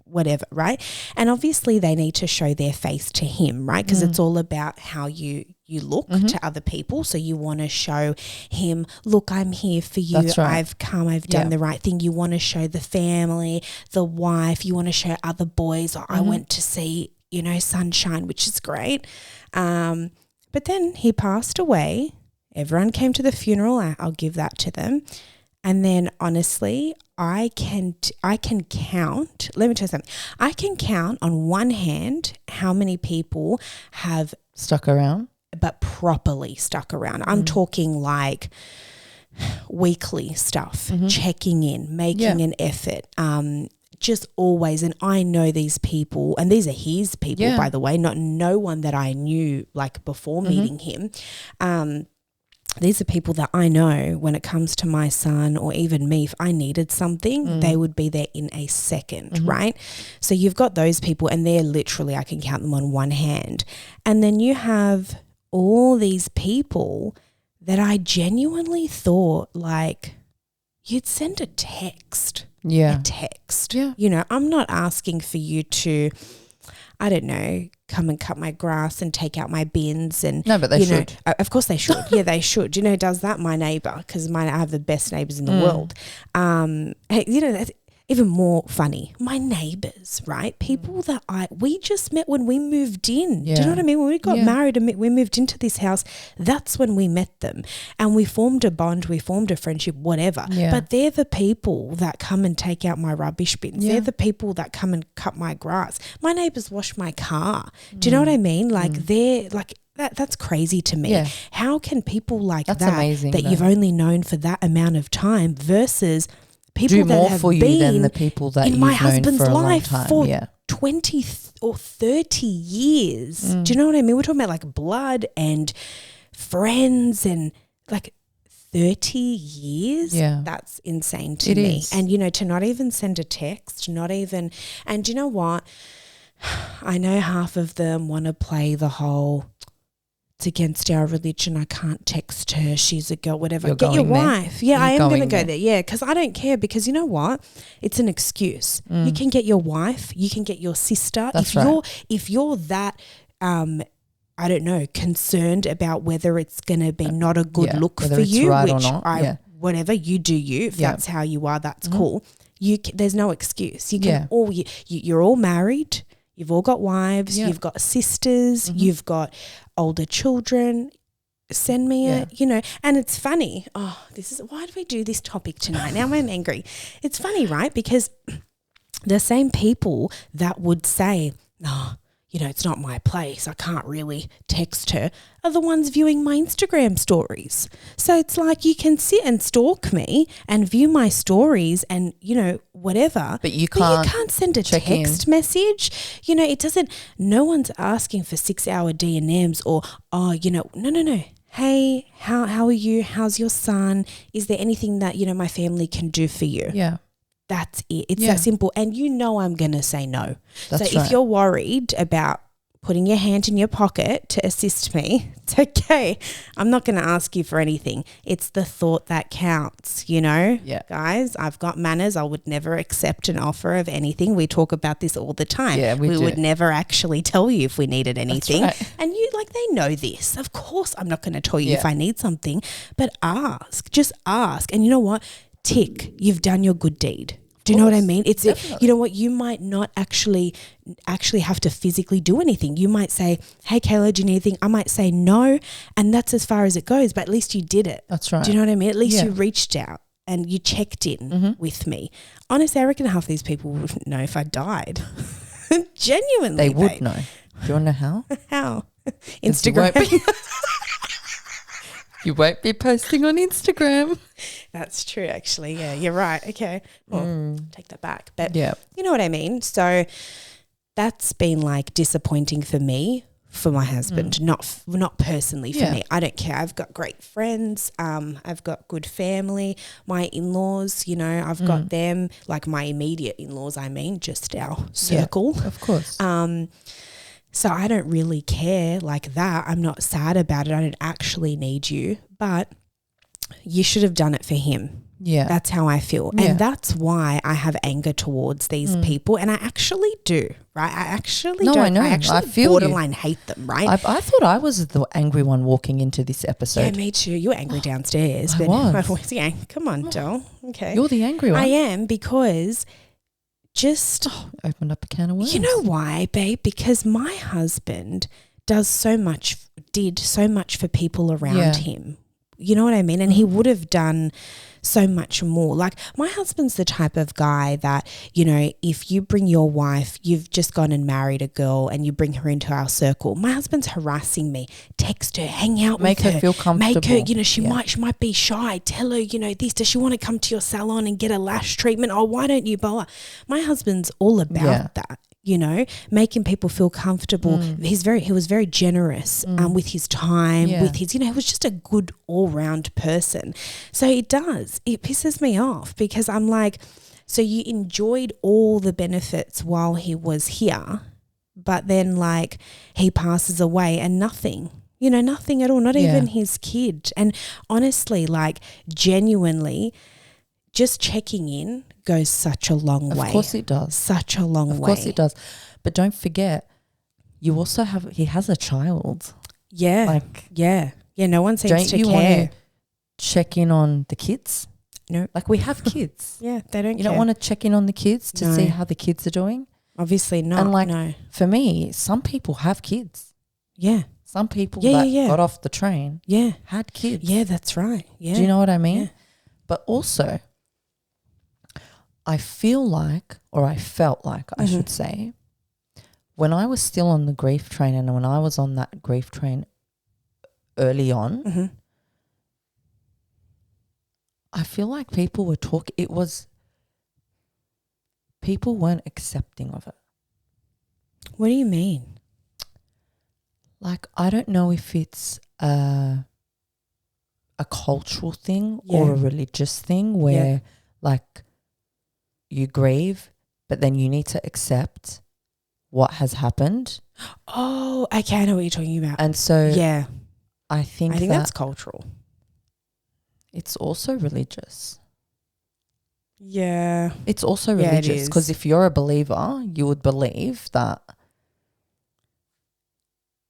Speaker 1: whatever, right? And obviously they need to show their face to him, right? Because it's all about how you look to other people. So you want to show him, look, I'm here for you.
Speaker 2: That's right.
Speaker 1: I've come, I've done the right thing. You want to show the family, the wife, you want to show other boys. I went to see, Sunshine, which is great. But then he passed away. Everyone came to the funeral. I'll give that to them. And then honestly, I can count. Let me tell you something. I can count on one hand how many people have
Speaker 2: stuck around,
Speaker 1: but properly stuck around. I'm talking like weekly stuff, checking in, making an effort, just always. And I know these people, and these are his people, by the way, no one that I knew like before meeting him. These are people that I know when it comes to my son or even me, if I needed something, they would be there in a second, right? So you've got those people, and they're literally, I can count them on one hand. And then you have all these people that I genuinely thought like you'd send a text.
Speaker 2: Yeah.
Speaker 1: A text. Yeah. I'm not asking for you to, I don't know, come and cut my grass and take out my bins. And
Speaker 2: no, but they should.
Speaker 1: Of course they should. Yeah, they should. Do you know who does that? My neighbour, because I have the best neighbours in the world. That's even more funny. My neighbours, right? People that we just met when we moved in. Do you know what I mean? When we got married and we moved into this house, that's when we met them. And we formed a bond, we formed a friendship, whatever. Yeah. But they're the people that come and take out my rubbish bins. Yeah. They're the people that come and cut my grass. My neighbours wash my car. Do you know what I mean? Like they're like, that's crazy to me. Yeah. How can people like that's amazing, that you've only known for that amount of time versus people
Speaker 2: do
Speaker 1: that
Speaker 2: more
Speaker 1: have
Speaker 2: for you
Speaker 1: been
Speaker 2: than the people that
Speaker 1: in
Speaker 2: you've
Speaker 1: my
Speaker 2: known
Speaker 1: husband's
Speaker 2: for a long
Speaker 1: life
Speaker 2: time.
Speaker 1: for 20 or 30 years. Do you know what I mean? We're talking about like blood and friends and like 30 years.
Speaker 2: Yeah.
Speaker 1: That's insane to
Speaker 2: It
Speaker 1: me.
Speaker 2: is.
Speaker 1: And, you know, to not even send a text, not even, and you know what? I know half of them want to play the whole, it's against our religion, I can't text her, she's a girl, whatever. Get your wife. Yeah, I am going to go there. Yeah, because I don't care, because you know what? It's an excuse. You can get your wife, you can get your sister.
Speaker 2: That's right.
Speaker 1: If you're that I don't know, concerned about whether it's going to be not a good look
Speaker 2: whether
Speaker 1: for
Speaker 2: it's
Speaker 1: you,
Speaker 2: right
Speaker 1: which
Speaker 2: or not.
Speaker 1: whatever, you do you. If that's how you are, that's cool. There's no excuse. You can all you're all married. You've all got wives. You've got sisters. You've got older children. Send me a, you know, and it's funny. Oh, why do we do this topic tonight? Now I'm angry. It's funny, right? Because the same people that would say, no, you know, it's not my place, I can't really text her, are the ones viewing my Instagram stories. So it's like you can sit and stalk me and view my stories and, you know, whatever.
Speaker 2: But you can't
Speaker 1: send a text message. You know, it doesn't, no one's asking for 6-hour DMs or, oh, you know, no. Hey, how are you? How's your son? Is there anything that, you know, my family can do for you?
Speaker 2: Yeah.
Speaker 1: That's it. It's that simple. And you know I'm going to say no.
Speaker 2: That's
Speaker 1: so if you're worried about putting your hand in your pocket to assist me, it's okay. I'm not going to ask you for anything. It's the thought that counts, you know?
Speaker 2: Yeah.
Speaker 1: Guys, I've got manners. I would never accept an offer of anything. We talk about this all the time.
Speaker 2: Yeah, we do.
Speaker 1: would never actually tell you if we needed anything.
Speaker 2: That's right.
Speaker 1: And you, like, they know this. Of course I'm not going to tell you if I need something, but ask. Just ask. And you know what? Tick, you've done your good deed. Do you know what I mean? It's you know what, you might not actually have to physically do anything. You might say, hey Kayla, do you need anything? I might say no, and that's as far as it goes, but at least you did it.
Speaker 2: That's right.
Speaker 1: Do you know what I mean? At least you reached out and you checked in with me. Honestly, I reckon half these people wouldn't know if I died. Genuinely.
Speaker 2: They would know. Do you want to know how?
Speaker 1: How? Instagram.
Speaker 2: You won't be posting on Instagram.
Speaker 1: That's true, actually. Yeah, you're right. Okay. Well, take that back. But
Speaker 2: yeah,
Speaker 1: you know what I mean? So that's been like disappointing for me, for my husband, not personally for me. I don't care. I've got great friends. I've got good family. My in-laws, you know, I've got them, like my immediate in-laws, I mean, just our circle.
Speaker 2: Yeah, of course.
Speaker 1: So I don't really care like that. I'm not sad about it. I don't actually need you, but you should have done it for him.
Speaker 2: Yeah.
Speaker 1: That's how I feel.
Speaker 2: Yeah.
Speaker 1: And that's why I have anger towards these people. And I actually do, right? I actually don't.
Speaker 2: I know.
Speaker 1: I actually
Speaker 2: I feel
Speaker 1: borderline hate them, right?
Speaker 2: I thought I was the angry one walking into this episode.
Speaker 1: Yeah, me too. You were angry downstairs.
Speaker 2: I was.
Speaker 1: Yeah, come on, doll. Okay.
Speaker 2: You're the angry one.
Speaker 1: I am, because just
Speaker 2: opened up a can of worms.
Speaker 1: You know why, babe? Because my husband did so much for people around him. You know what I mean? And he would have done so much more. Like, my husband's the type of guy that, you know, if you bring your wife, you've just gone and married a girl and you bring her into our circle, my husband's harassing me. Text her, hang out
Speaker 2: make
Speaker 1: with her.
Speaker 2: Make her feel comfortable.
Speaker 1: Make her, you know, she might be shy. Tell her, you know, this, does she want to come to your salon and get a lash treatment? Oh, why don't you boa? My husband's all about that. You know, making people feel comfortable. He was very generous with his time, with his, you know, he was just a good all-round person. So it pisses me off, because I'm like, so you enjoyed all the benefits while he was here, but then like he passes away and nothing. You know, nothing at all, not even his kid. And honestly, like, genuinely, just checking in goes such a long way.
Speaker 2: Of course it does.
Speaker 1: Such a long way.
Speaker 2: Of course it does. But don't forget, he has a child.
Speaker 1: Yeah.
Speaker 2: Like,
Speaker 1: yeah, no one seems to care.
Speaker 2: Don't you want to check in on the kids?
Speaker 1: No.
Speaker 2: Like, we have kids.
Speaker 1: Yeah, they don't care.
Speaker 2: You don't want to check in on the kids to see how the kids are doing?
Speaker 1: Obviously not.
Speaker 2: And like,
Speaker 1: no.
Speaker 2: for me, some people have kids.
Speaker 1: Yeah.
Speaker 2: Some people got off the train had kids.
Speaker 1: Yeah, that's right. Yeah.
Speaker 2: Do you know what I mean?
Speaker 1: Yeah.
Speaker 2: But also, I felt like, I should say, when I was still on the grief train, and when I was on that grief train early on, I feel like people were people weren't accepting of it.
Speaker 1: What do you mean?
Speaker 2: Like, I don't know if it's a cultural thing or a religious thing where like you grieve, but then you need to accept what has happened.
Speaker 1: Oh, okay, I know what you're talking about.
Speaker 2: And so I think
Speaker 1: that's cultural.
Speaker 2: It's also religious.
Speaker 1: Yeah.
Speaker 2: It's also religious because if you're a believer, you would believe that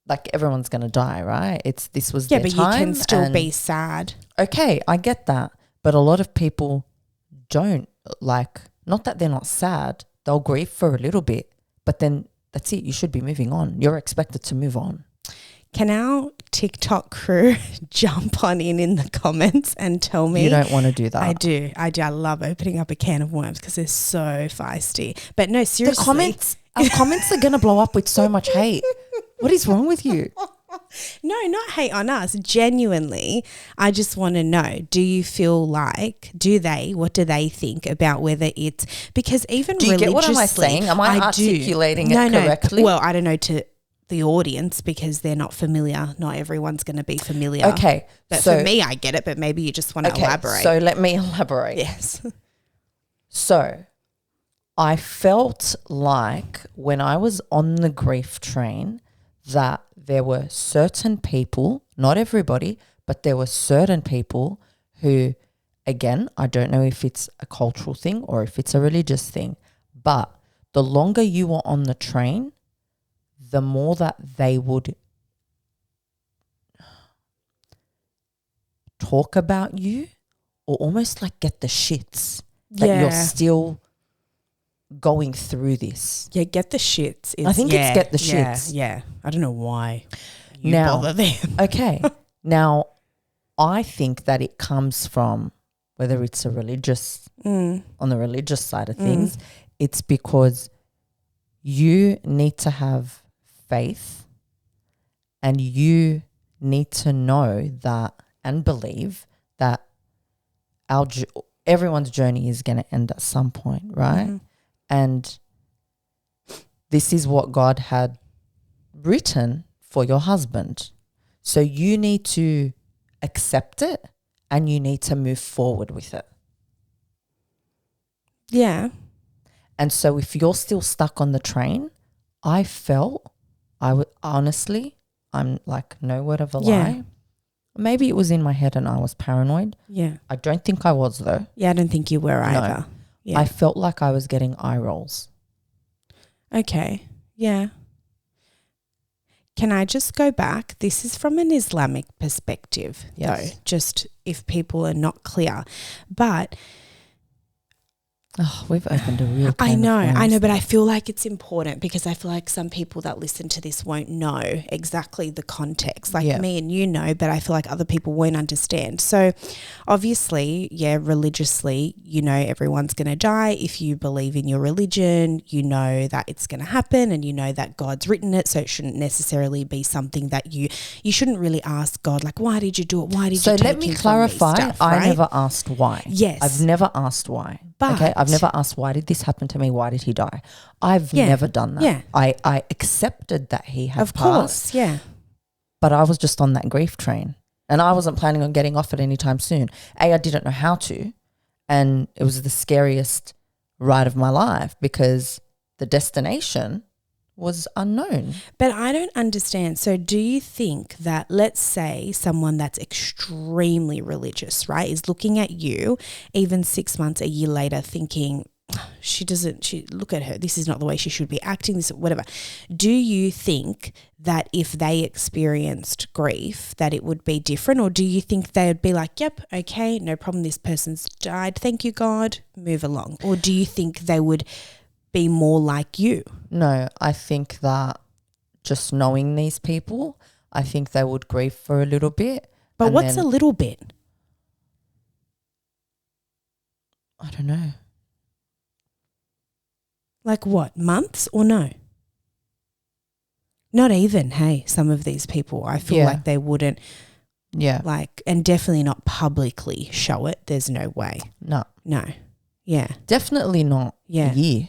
Speaker 2: like everyone's going to die, right? This was their time.
Speaker 1: Yeah, but you can still be sad.
Speaker 2: Okay, I get that. But a lot of people don't, like, not that they're not sad. They'll grieve for a little bit, but then that's it. You should be moving on. You're expected to move on.
Speaker 1: Can our TikTok crew jump on in the comments and tell me?
Speaker 2: You don't want to do that.
Speaker 1: I do. I love opening up a can of worms because they're so feisty. But no, seriously.
Speaker 2: Our comments are going to blow up with so much hate. What is wrong with you?
Speaker 1: No, not hate on us. Genuinely, I just want to know, do you feel like, what do they think about whether it's, because even
Speaker 2: do you
Speaker 1: religiously.
Speaker 2: Get what am I saying? Am I articulating it correctly?
Speaker 1: Well, I don't know to the audience because they're not familiar. Not everyone's going to be familiar.
Speaker 2: Okay.
Speaker 1: But for me, I get it, but maybe you just want to elaborate.
Speaker 2: So let me elaborate.
Speaker 1: Yes.
Speaker 2: So I felt like when I was on the grief train that there were certain people, not everybody, but there were certain people who, again, I don't know if it's a cultural thing or if it's a religious thing, but the longer you were on the train, the more that they would talk about you or almost like get the shits that you're still going through this.
Speaker 1: Yeah, get the shits.
Speaker 2: I think it's get the shits.
Speaker 1: Yeah. I don't know why you bother them.
Speaker 2: Okay. Now, I think that it comes from whether it's a religious, on the religious side of things, it's because you need to have faith and you need to know that and believe that everyone's journey is going to end at some point, right? Mm-hmm. And this is what God had written for your husband. So you need to accept it and you need to move forward with it.
Speaker 1: Yeah.
Speaker 2: And so if you're still stuck on the train, I felt I would honestly, I'm like no word of a lie. Maybe it was in my head and I was paranoid.
Speaker 1: Yeah.
Speaker 2: I don't think I was though.
Speaker 1: Yeah, I don't think you were either.
Speaker 2: No. Yeah. I felt like I was getting eye rolls.
Speaker 1: Okay. Yeah. Can I just go back? This is from an Islamic perspective, though, just if people are not clear. But
Speaker 2: we've opened a real can
Speaker 1: I know, but I feel like it's important because I feel like some people that listen to this won't know exactly the context. Like me and you know, but I feel like other people won't understand. So obviously, religiously, you know everyone's going to die. If you believe in your religion, you know that it's going to happen and you know that God's written it. So it shouldn't necessarily be something that you shouldn't really ask God, like, why did you do it? Why did you take
Speaker 2: let me clarify.
Speaker 1: Stuff, right?
Speaker 2: I never asked why.
Speaker 1: Yes.
Speaker 2: I've never asked why.
Speaker 1: But
Speaker 2: I've never asked why did this happen to me? Why did he die? I've never done that.
Speaker 1: Yeah.
Speaker 2: I accepted that he had
Speaker 1: passed. Of course, yeah.
Speaker 2: But I was just on that grief train and I wasn't planning on getting off it anytime soon. I didn't know how to, and it was the scariest ride of my life because the destination was unknown.
Speaker 1: But I don't understand. So do you think that, let's say someone that's extremely religious, right, is looking at you even 6 months, a year later thinking, look at her, this is not the way she should be acting, this, whatever. Do you think that if they experienced grief that it would be different, or do you think they would be like, yep, okay, no problem, this person's died, thank you God, move along? Or do you think they would be more like you?
Speaker 2: No, I think that just knowing these people, I think they would grieve for a little bit.
Speaker 1: But what's a little bit?
Speaker 2: I don't know.
Speaker 1: Like what, months or no? Not even, hey, some of these people, I feel like they wouldn't, and definitely not publicly show it. There's no way.
Speaker 2: No.
Speaker 1: Yeah.
Speaker 2: Definitely not a year.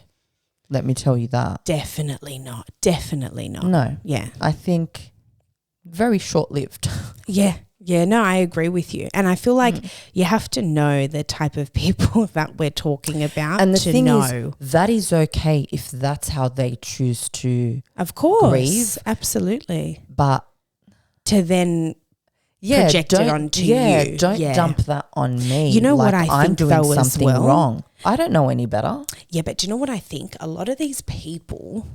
Speaker 2: Let me tell you that.
Speaker 1: Definitely not. Definitely not.
Speaker 2: No.
Speaker 1: Yeah.
Speaker 2: I think very short-lived.
Speaker 1: Yeah. Yeah, no, I agree with you. And I feel like you have to know the type of people that we're talking about
Speaker 2: And the
Speaker 1: to
Speaker 2: thing
Speaker 1: know.
Speaker 2: is, that is okay if that's how they choose to
Speaker 1: Of course.
Speaker 2: grieve.
Speaker 1: Absolutely.
Speaker 2: But
Speaker 1: To then project it onto you.
Speaker 2: Don't dump that on me.
Speaker 1: You know what
Speaker 2: like
Speaker 1: I
Speaker 2: I'm
Speaker 1: think
Speaker 2: doing
Speaker 1: though as
Speaker 2: something
Speaker 1: well?
Speaker 2: wrong. I don't know any better.
Speaker 1: Yeah, but do you know what I think? A lot of these people,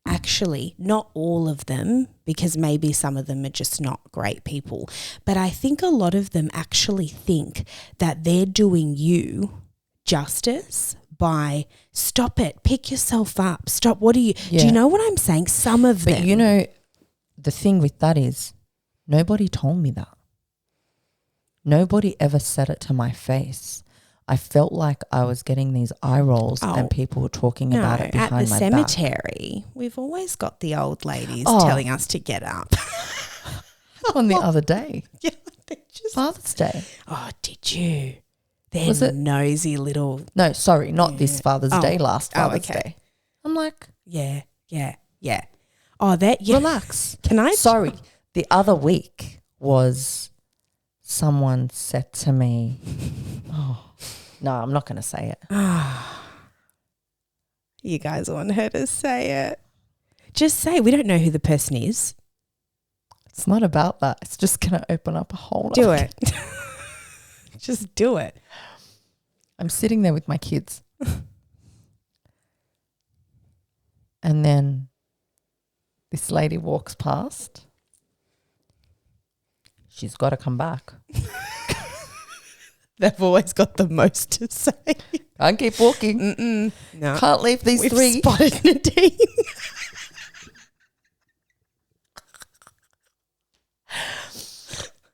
Speaker 1: actually, not all of them, because maybe some of them are just not great people, but I think a lot of them actually think that they're doing you justice by stop it, pick yourself up, stop. What do you, do you know what I'm saying? Some of them.
Speaker 2: But you know, the thing with that is nobody told me that. Nobody ever said it to my face. I felt like I was getting these eye rolls and people were talking about it behind my back.
Speaker 1: At the cemetery, we've always got the old ladies telling us to get up.
Speaker 2: On the other day.
Speaker 1: Yeah,
Speaker 2: Father's Day.
Speaker 1: Oh, did you? They're nosy little.
Speaker 2: No, sorry, not this Father's Day, last Father's Day. I'm like.
Speaker 1: Yeah. Oh,
Speaker 2: relax.
Speaker 1: Can I?
Speaker 2: Sorry, the other week was someone said to me, no, I'm not going to say it.
Speaker 1: You guys want her to say it. Just say, we don't know who the person is.
Speaker 2: It's not about that. It's just going to open up a whole
Speaker 1: Do it. Just do it.
Speaker 2: I'm sitting there with my kids. And then this lady walks past. She's got to come back.
Speaker 1: They've always got the most to say.
Speaker 2: Can't keep walking.
Speaker 1: No.
Speaker 2: Can't leave these
Speaker 1: We've
Speaker 2: three.
Speaker 1: Spotted Nadine.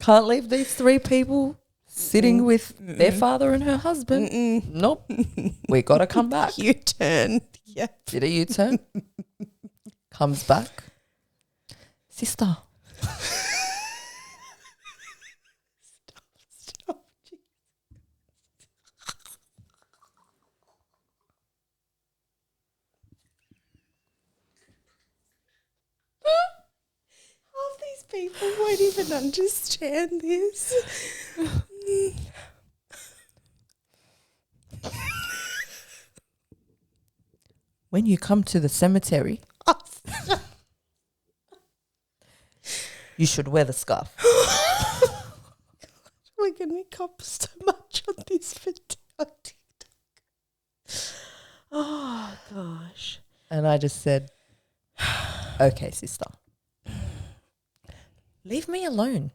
Speaker 2: Can't leave these three people sitting with their father and her husband. Nope. We got to come back.
Speaker 1: U-turn. Yep.
Speaker 2: Did a U-turn. Comes back. Sister.
Speaker 1: Stop. Half these people won't even understand this.
Speaker 2: When you come to the cemetery, you should wear the scarf.
Speaker 1: We're going to cop so much on this for TikTok. Oh, gosh.
Speaker 2: And I just said, okay, sister. Leave me alone.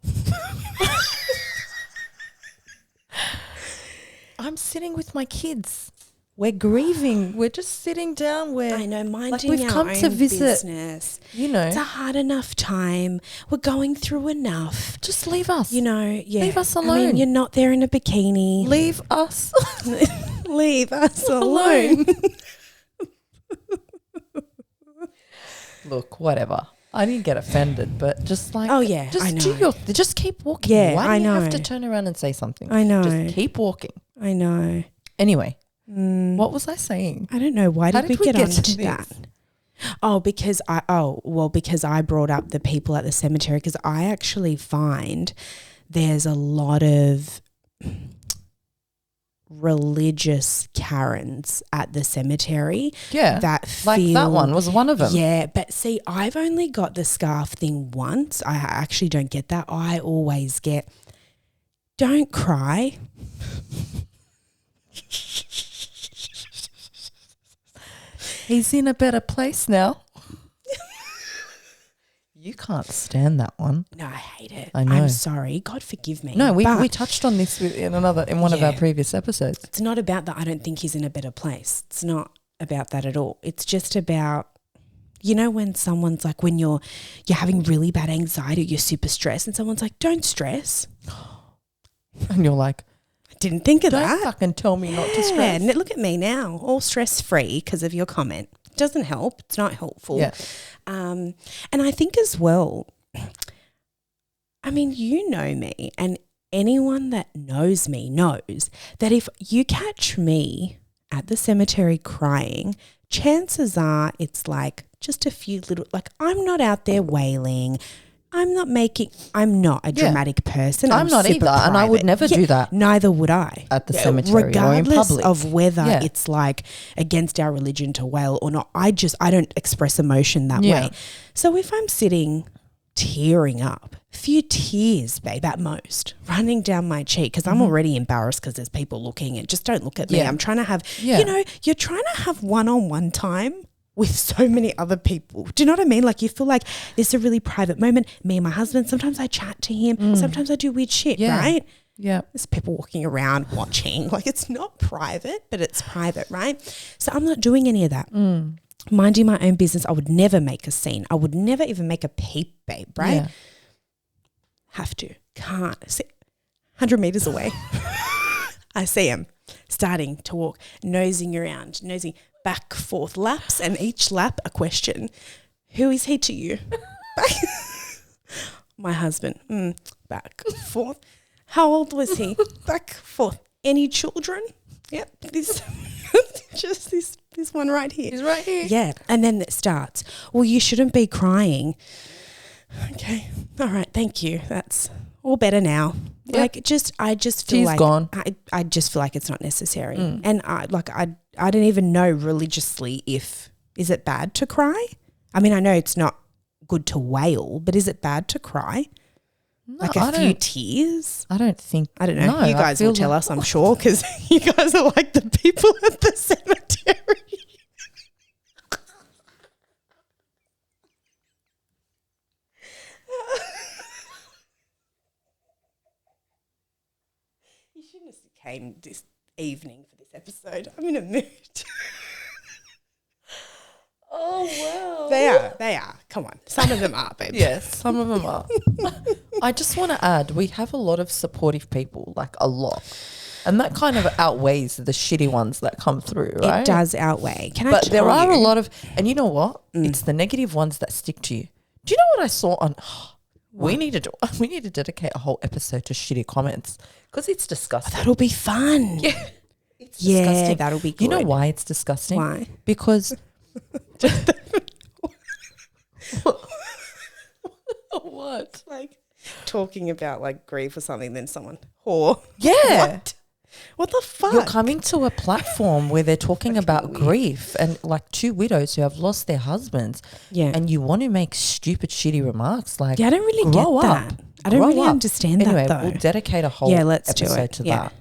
Speaker 2: I'm sitting with my kids. We're grieving. We're just sitting down.
Speaker 1: I know, minding
Speaker 2: we've
Speaker 1: our
Speaker 2: come
Speaker 1: own
Speaker 2: to visit.
Speaker 1: business.
Speaker 2: You know.
Speaker 1: It's a hard enough time. We're going through enough.
Speaker 2: Just leave us.
Speaker 1: You know, yeah.
Speaker 2: Leave us alone.
Speaker 1: I mean, you're not there in a bikini.
Speaker 2: Leave us.
Speaker 1: Leave us alone.
Speaker 2: Look, whatever. I didn't get offended, but just like,
Speaker 1: oh yeah,
Speaker 2: just
Speaker 1: I know.
Speaker 2: just keep walking.
Speaker 1: Yeah,
Speaker 2: Why do you
Speaker 1: I
Speaker 2: have
Speaker 1: know.
Speaker 2: to turn around and say something?
Speaker 1: I know.
Speaker 2: Just keep walking.
Speaker 1: I know.
Speaker 2: Anyway, what was I saying?
Speaker 1: I don't know. Why did we get
Speaker 2: to
Speaker 1: onto that? Oh, because I brought up the people at the cemetery, because I actually find there's a lot of religious Karens at the cemetery.
Speaker 2: Yeah,
Speaker 1: that
Speaker 2: like
Speaker 1: feel,
Speaker 2: that one was one of them.
Speaker 1: Yeah, but see, I've only got the scarf thing once. I actually don't get that. I always get, don't cry.
Speaker 2: He's in a better place now. You can't stand that one.
Speaker 1: No, I hate it.
Speaker 2: I know.
Speaker 1: I'm sorry. God forgive me.
Speaker 2: No, we
Speaker 1: But
Speaker 2: touched on this in one of our previous episodes.
Speaker 1: it's not about that. I don't think he's in a better place. It's not about that at all. It's just about, you know, when someone's like, when you're having really bad anxiety, you're super stressed, and someone's like, don't stress.
Speaker 2: And you're like,
Speaker 1: I didn't think of
Speaker 2: don't
Speaker 1: that.
Speaker 2: fucking tell me not to stress.
Speaker 1: And look at me now, all stress-free because of your comment. It doesn't help. It's not helpful.
Speaker 2: Yeah.
Speaker 1: And I think as well, I mean, you know me, and anyone that knows me knows that if you catch me at the cemetery crying, chances are it's like just a few little, like I'm not out there wailing. I'm not a dramatic person.
Speaker 2: I'm not
Speaker 1: super
Speaker 2: either, and I would never do that.
Speaker 1: Neither would I.
Speaker 2: At the cemetery or in
Speaker 1: regardless
Speaker 2: public.
Speaker 1: of whether it's like against our religion to wail or not. I don't express emotion that way. So if I'm sitting tearing up, a few tears, babe, at most, running down my cheek because I'm already embarrassed because there's people looking and just don't look at me. I'm trying to have, you're trying to have one-on-one time with so many other people. Do you know what I mean? Like you feel like this is a really private moment. Me and my husband, sometimes I chat to him. Sometimes I do weird shit, right?
Speaker 2: Yeah.
Speaker 1: There's people walking around watching. Like it's not private, but it's private, right? So I'm not doing any of that. Minding my own business. I would never make a scene. I would never even make a peep, babe, right?
Speaker 2: Yeah.
Speaker 1: Have to. Can't. See, 100 meters away. I see him starting to walk, nosing back, forth, laps, and each lap a question. Who is he to you? My husband. Back, forth. How old was he? Back, forth. Any children? Yep. This one right here.
Speaker 2: He's right here.
Speaker 1: Yeah. And then it starts. Well, you shouldn't be crying. Okay. All right. Thank you. That's all better now. Yep. Like I just feel
Speaker 2: She's
Speaker 1: like
Speaker 2: gone.
Speaker 1: I just feel like it's not necessary. And I don't even know religiously is it bad to cry? I mean, I know it's not good to wail, but is it bad to cry?
Speaker 2: No,
Speaker 1: like a few tears?
Speaker 2: I don't think.
Speaker 1: I don't know.
Speaker 2: No,
Speaker 1: you guys will tell us, I'm sure, because you guys are like the people at the cemetery. You shouldn't have came this evening for this episode. I'm in a mood.
Speaker 2: Oh, wow.
Speaker 1: They are. Come on. Some of them are, babe.
Speaker 2: Yes, some of them are. I just want to add, we have a lot of supportive people, like a lot. And that kind of outweighs the shitty ones that come through, right?
Speaker 1: It does outweigh.
Speaker 2: But there are a lot of, and you know what? It's the negative ones that stick to you. Do you know what I saw on, we need to dedicate a whole episode to shitty comments because it's disgusting.
Speaker 1: That'll be fun.
Speaker 2: Yeah. It's disgusting.
Speaker 1: That'll be good.
Speaker 2: You know why it's disgusting?
Speaker 1: Why?
Speaker 2: Because what?
Speaker 1: Like talking about like grief or something, then someone whore.
Speaker 2: Yeah.
Speaker 1: What the fuck?
Speaker 2: You're coming to a platform where they're talking about grief and like two widows who have lost their husbands.
Speaker 1: Yeah.
Speaker 2: And you want to make stupid, shitty remarks like,
Speaker 1: I don't really get that. I don't really understand that though.
Speaker 2: Anyway, we'll dedicate a whole episode to that.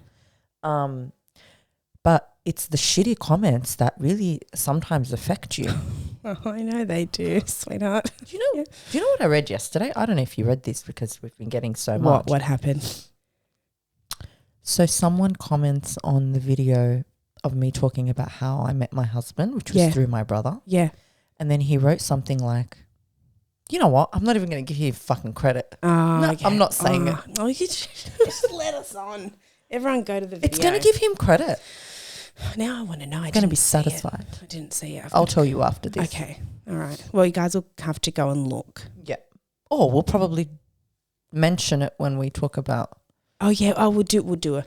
Speaker 2: But it's the shitty comments that really sometimes affect you.
Speaker 1: Oh, I know they do, sweetheart.
Speaker 2: Do you know what I read yesterday? I don't know if you read this because we've been getting so much.
Speaker 1: What happened?
Speaker 2: So someone comments on the video of me talking about how I met my husband, which was through my brother. Yeah. And then he wrote something like, you know what? I'm not even going to give you fucking credit. No, okay. I'm not saying it.
Speaker 1: Oh, you just let us on. Everyone go to the video.
Speaker 2: It's going to give him credit.
Speaker 1: Now I want to know. I'm
Speaker 2: going to be satisfied.
Speaker 1: I didn't see it.
Speaker 2: I'll tell you after this.
Speaker 1: Okay. All right. Well, you guys will have to go and look.
Speaker 2: Yeah. Oh, we'll probably mention it when we talk about.
Speaker 1: Oh, yeah. Oh, we'll do it.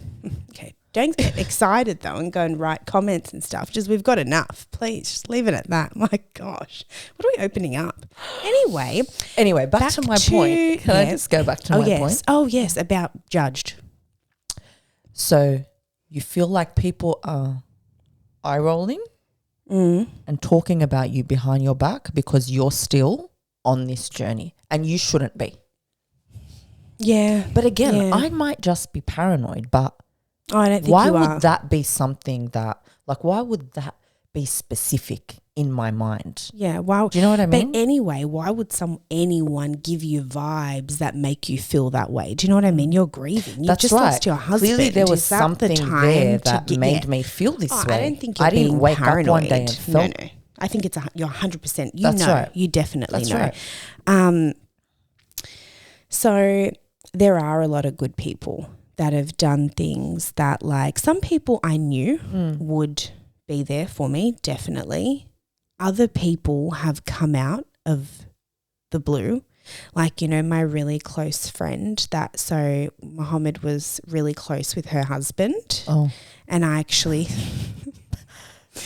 Speaker 1: Okay. Don't get excited, though, and go and write comments and stuff. Just we've got enough. Please, just leave it at that. My gosh. What are we opening up? Anyway,
Speaker 2: back to my point. Can I just go back to my point?
Speaker 1: Oh, yes, about judged.
Speaker 2: So you feel like people are eye-rolling and talking about you behind your back because you're still on this journey and you shouldn't be.
Speaker 1: Yeah.
Speaker 2: But again, I might just be paranoid, but
Speaker 1: I don't think
Speaker 2: why would that be something that, like, why would that be specific in my mind?
Speaker 1: Yeah, well,
Speaker 2: do you know what I mean?
Speaker 1: But anyway, why would anyone give you vibes that make you feel that way? Do you know what I mean? You're grieving. You just lost your husband.
Speaker 2: Clearly, there was something there that made me feel this way.
Speaker 1: I don't think you're being
Speaker 2: didn't wake
Speaker 1: paranoid.
Speaker 2: up one day and felt.
Speaker 1: No. I think you're 100%.
Speaker 2: That's right.
Speaker 1: You definitely know.
Speaker 2: Right.
Speaker 1: So there are a lot of good people that have done things that, like, some people I knew would be there for me, definitely. Other people have come out of the blue. Like, my really close friend so Mohammed was really close with her husband.
Speaker 2: Oh.
Speaker 1: And I actually,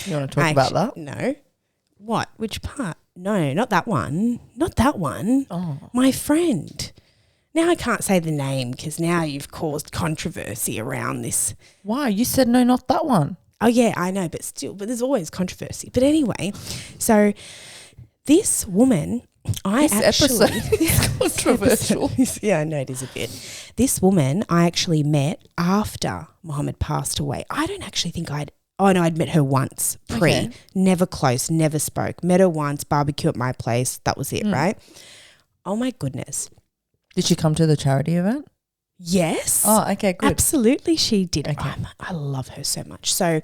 Speaker 2: You want to talk about that?
Speaker 1: No. What? Which part? No, not that one. Not that one.
Speaker 2: Oh.
Speaker 1: My friend. Now I can't say the name because now you've caused controversy around this.
Speaker 2: Why? You said no, not that one.
Speaker 1: Oh, yeah, I know, but there's always controversy. But anyway, so this woman,
Speaker 2: This episode is controversial.
Speaker 1: Yeah, I know it is a bit. This woman I actually met after Mohammed passed away. I don't actually think I'd met her once,
Speaker 2: Okay.
Speaker 1: never close, never spoke. Met her once, barbecue at my place. That was it, right? Oh, my goodness.
Speaker 2: Did she come to the charity event?
Speaker 1: Yes.
Speaker 2: Oh, okay, good.
Speaker 1: Absolutely she did.
Speaker 2: Okay.
Speaker 1: I love her so much. So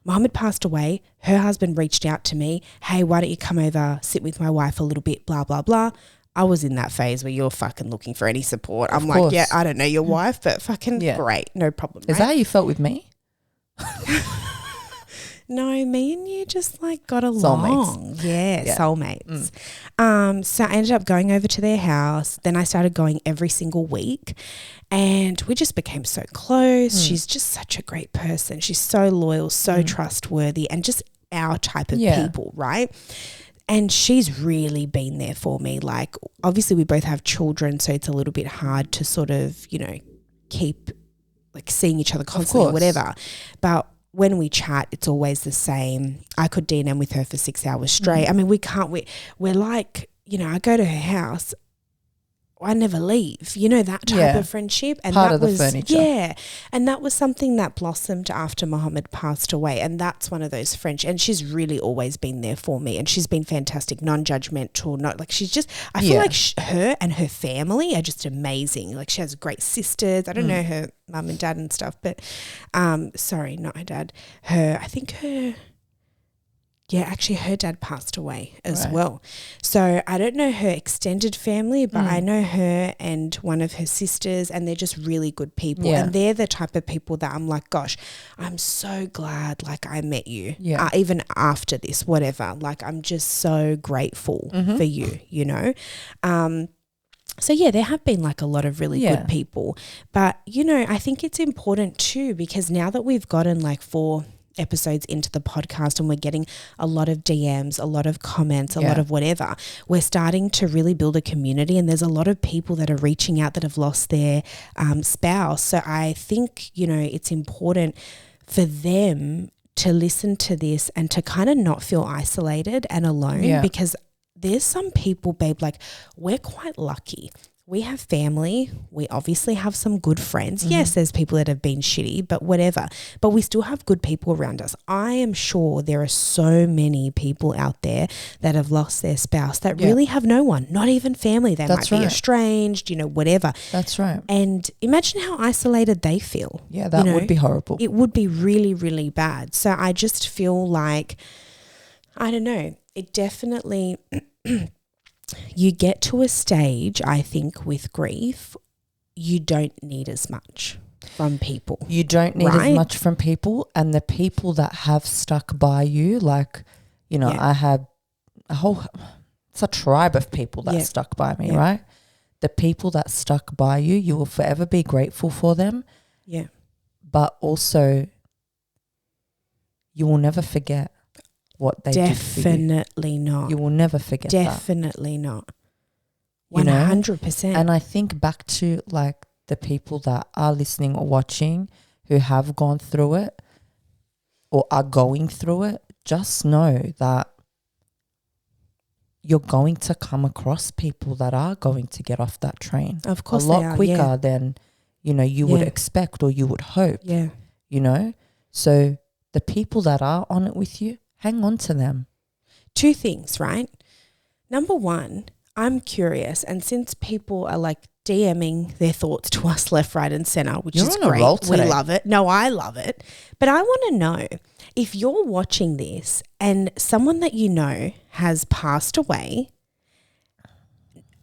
Speaker 1: Mohammed passed away. Her husband reached out to me. Hey, why don't you come over, sit with my wife a little bit, blah, blah, blah. I was in that phase where you're fucking looking for any support. I'm like, yeah, I don't know your wife, but fucking great. No problem.
Speaker 2: Is that how you felt with me?
Speaker 1: No, me and you just like got along.
Speaker 2: Soulmates.
Speaker 1: Yeah, soulmates. So I ended up going over to their house. Then I started going every single week and we just became so close. She's just such a great person. She's so loyal, so trustworthy and just our type of people, right? And she's really been there for me. Like, obviously we both have children, so it's a little bit hard to sort of, keep like seeing each other constantly or whatever. But when we chat, it's always the same. I could DM with her for 6 hours straight. I mean, we're like, I go to her house, I never leave, that type of friendship. And
Speaker 2: part
Speaker 1: that
Speaker 2: of the
Speaker 1: was,
Speaker 2: furniture.
Speaker 1: Yeah. And that was something that blossomed after Mohammed passed away. And that's one of those friendships. And she's really always been there for me. And she's been fantastic, non-judgmental, she's just, I feel like her and her family are just amazing. Like she has great sisters. I don't know her mum and dad and stuff, but sorry, not her dad. Actually her dad passed away as well. So I don't know her extended family, but I know her and one of her sisters and they're just really good people.
Speaker 2: Yeah.
Speaker 1: And they're the type of people that I'm like, gosh, I'm so glad like I met you.
Speaker 2: Yeah.
Speaker 1: Even after this, whatever. Like I'm just so grateful for you, So, there have been like a lot of really good people. But, I think it's important too because now that we've gotten like 4 episodes into the podcast and we're getting a lot of DMs, a lot of comments, a lot of whatever, we're starting to really build a community and there's a lot of people that are reaching out that have lost their spouse. So I think, it's important for them to listen to this and to kind of not feel isolated and alone because there's some people, babe, like we're quite lucky. We have family. We obviously have some good friends. Yes, there's people that have been shitty, but whatever. But we still have good people around us. I am sure there are so many people out there that have lost their spouse that really have no one, not even family. They might be estranged, whatever.
Speaker 2: That's right.
Speaker 1: And imagine how isolated they feel.
Speaker 2: Yeah, that would be horrible.
Speaker 1: It would be really, really bad. So I just feel like, I don't know, it definitely... You get to a stage, I think, with grief, you don't need as much from people.
Speaker 2: You don't need as much from people, and the people that have stuck by you, like, I had it's a tribe of people that stuck by me, right? The people that stuck by you, you will forever be grateful for them.
Speaker 1: Yeah.
Speaker 2: But also, you will never forget what they did for you.
Speaker 1: Definitely not.
Speaker 2: You will never forget that.
Speaker 1: Definitely not. 100%.
Speaker 2: And I think back to like the people that are listening or watching who have gone through it or are going through it, just know that you're going to come across people that are going to get off that train.
Speaker 1: Of course
Speaker 2: a lot quicker than, you would expect or you would hope.
Speaker 1: Yeah.
Speaker 2: So the people that are on it with you, hang on to them.
Speaker 1: 2 things, right? Number 1, I'm curious, and since people are like DMing their thoughts to us left, right, and center, which is great. We love it. No, I love it. But I want to know if you're watching this and someone that you know has passed away.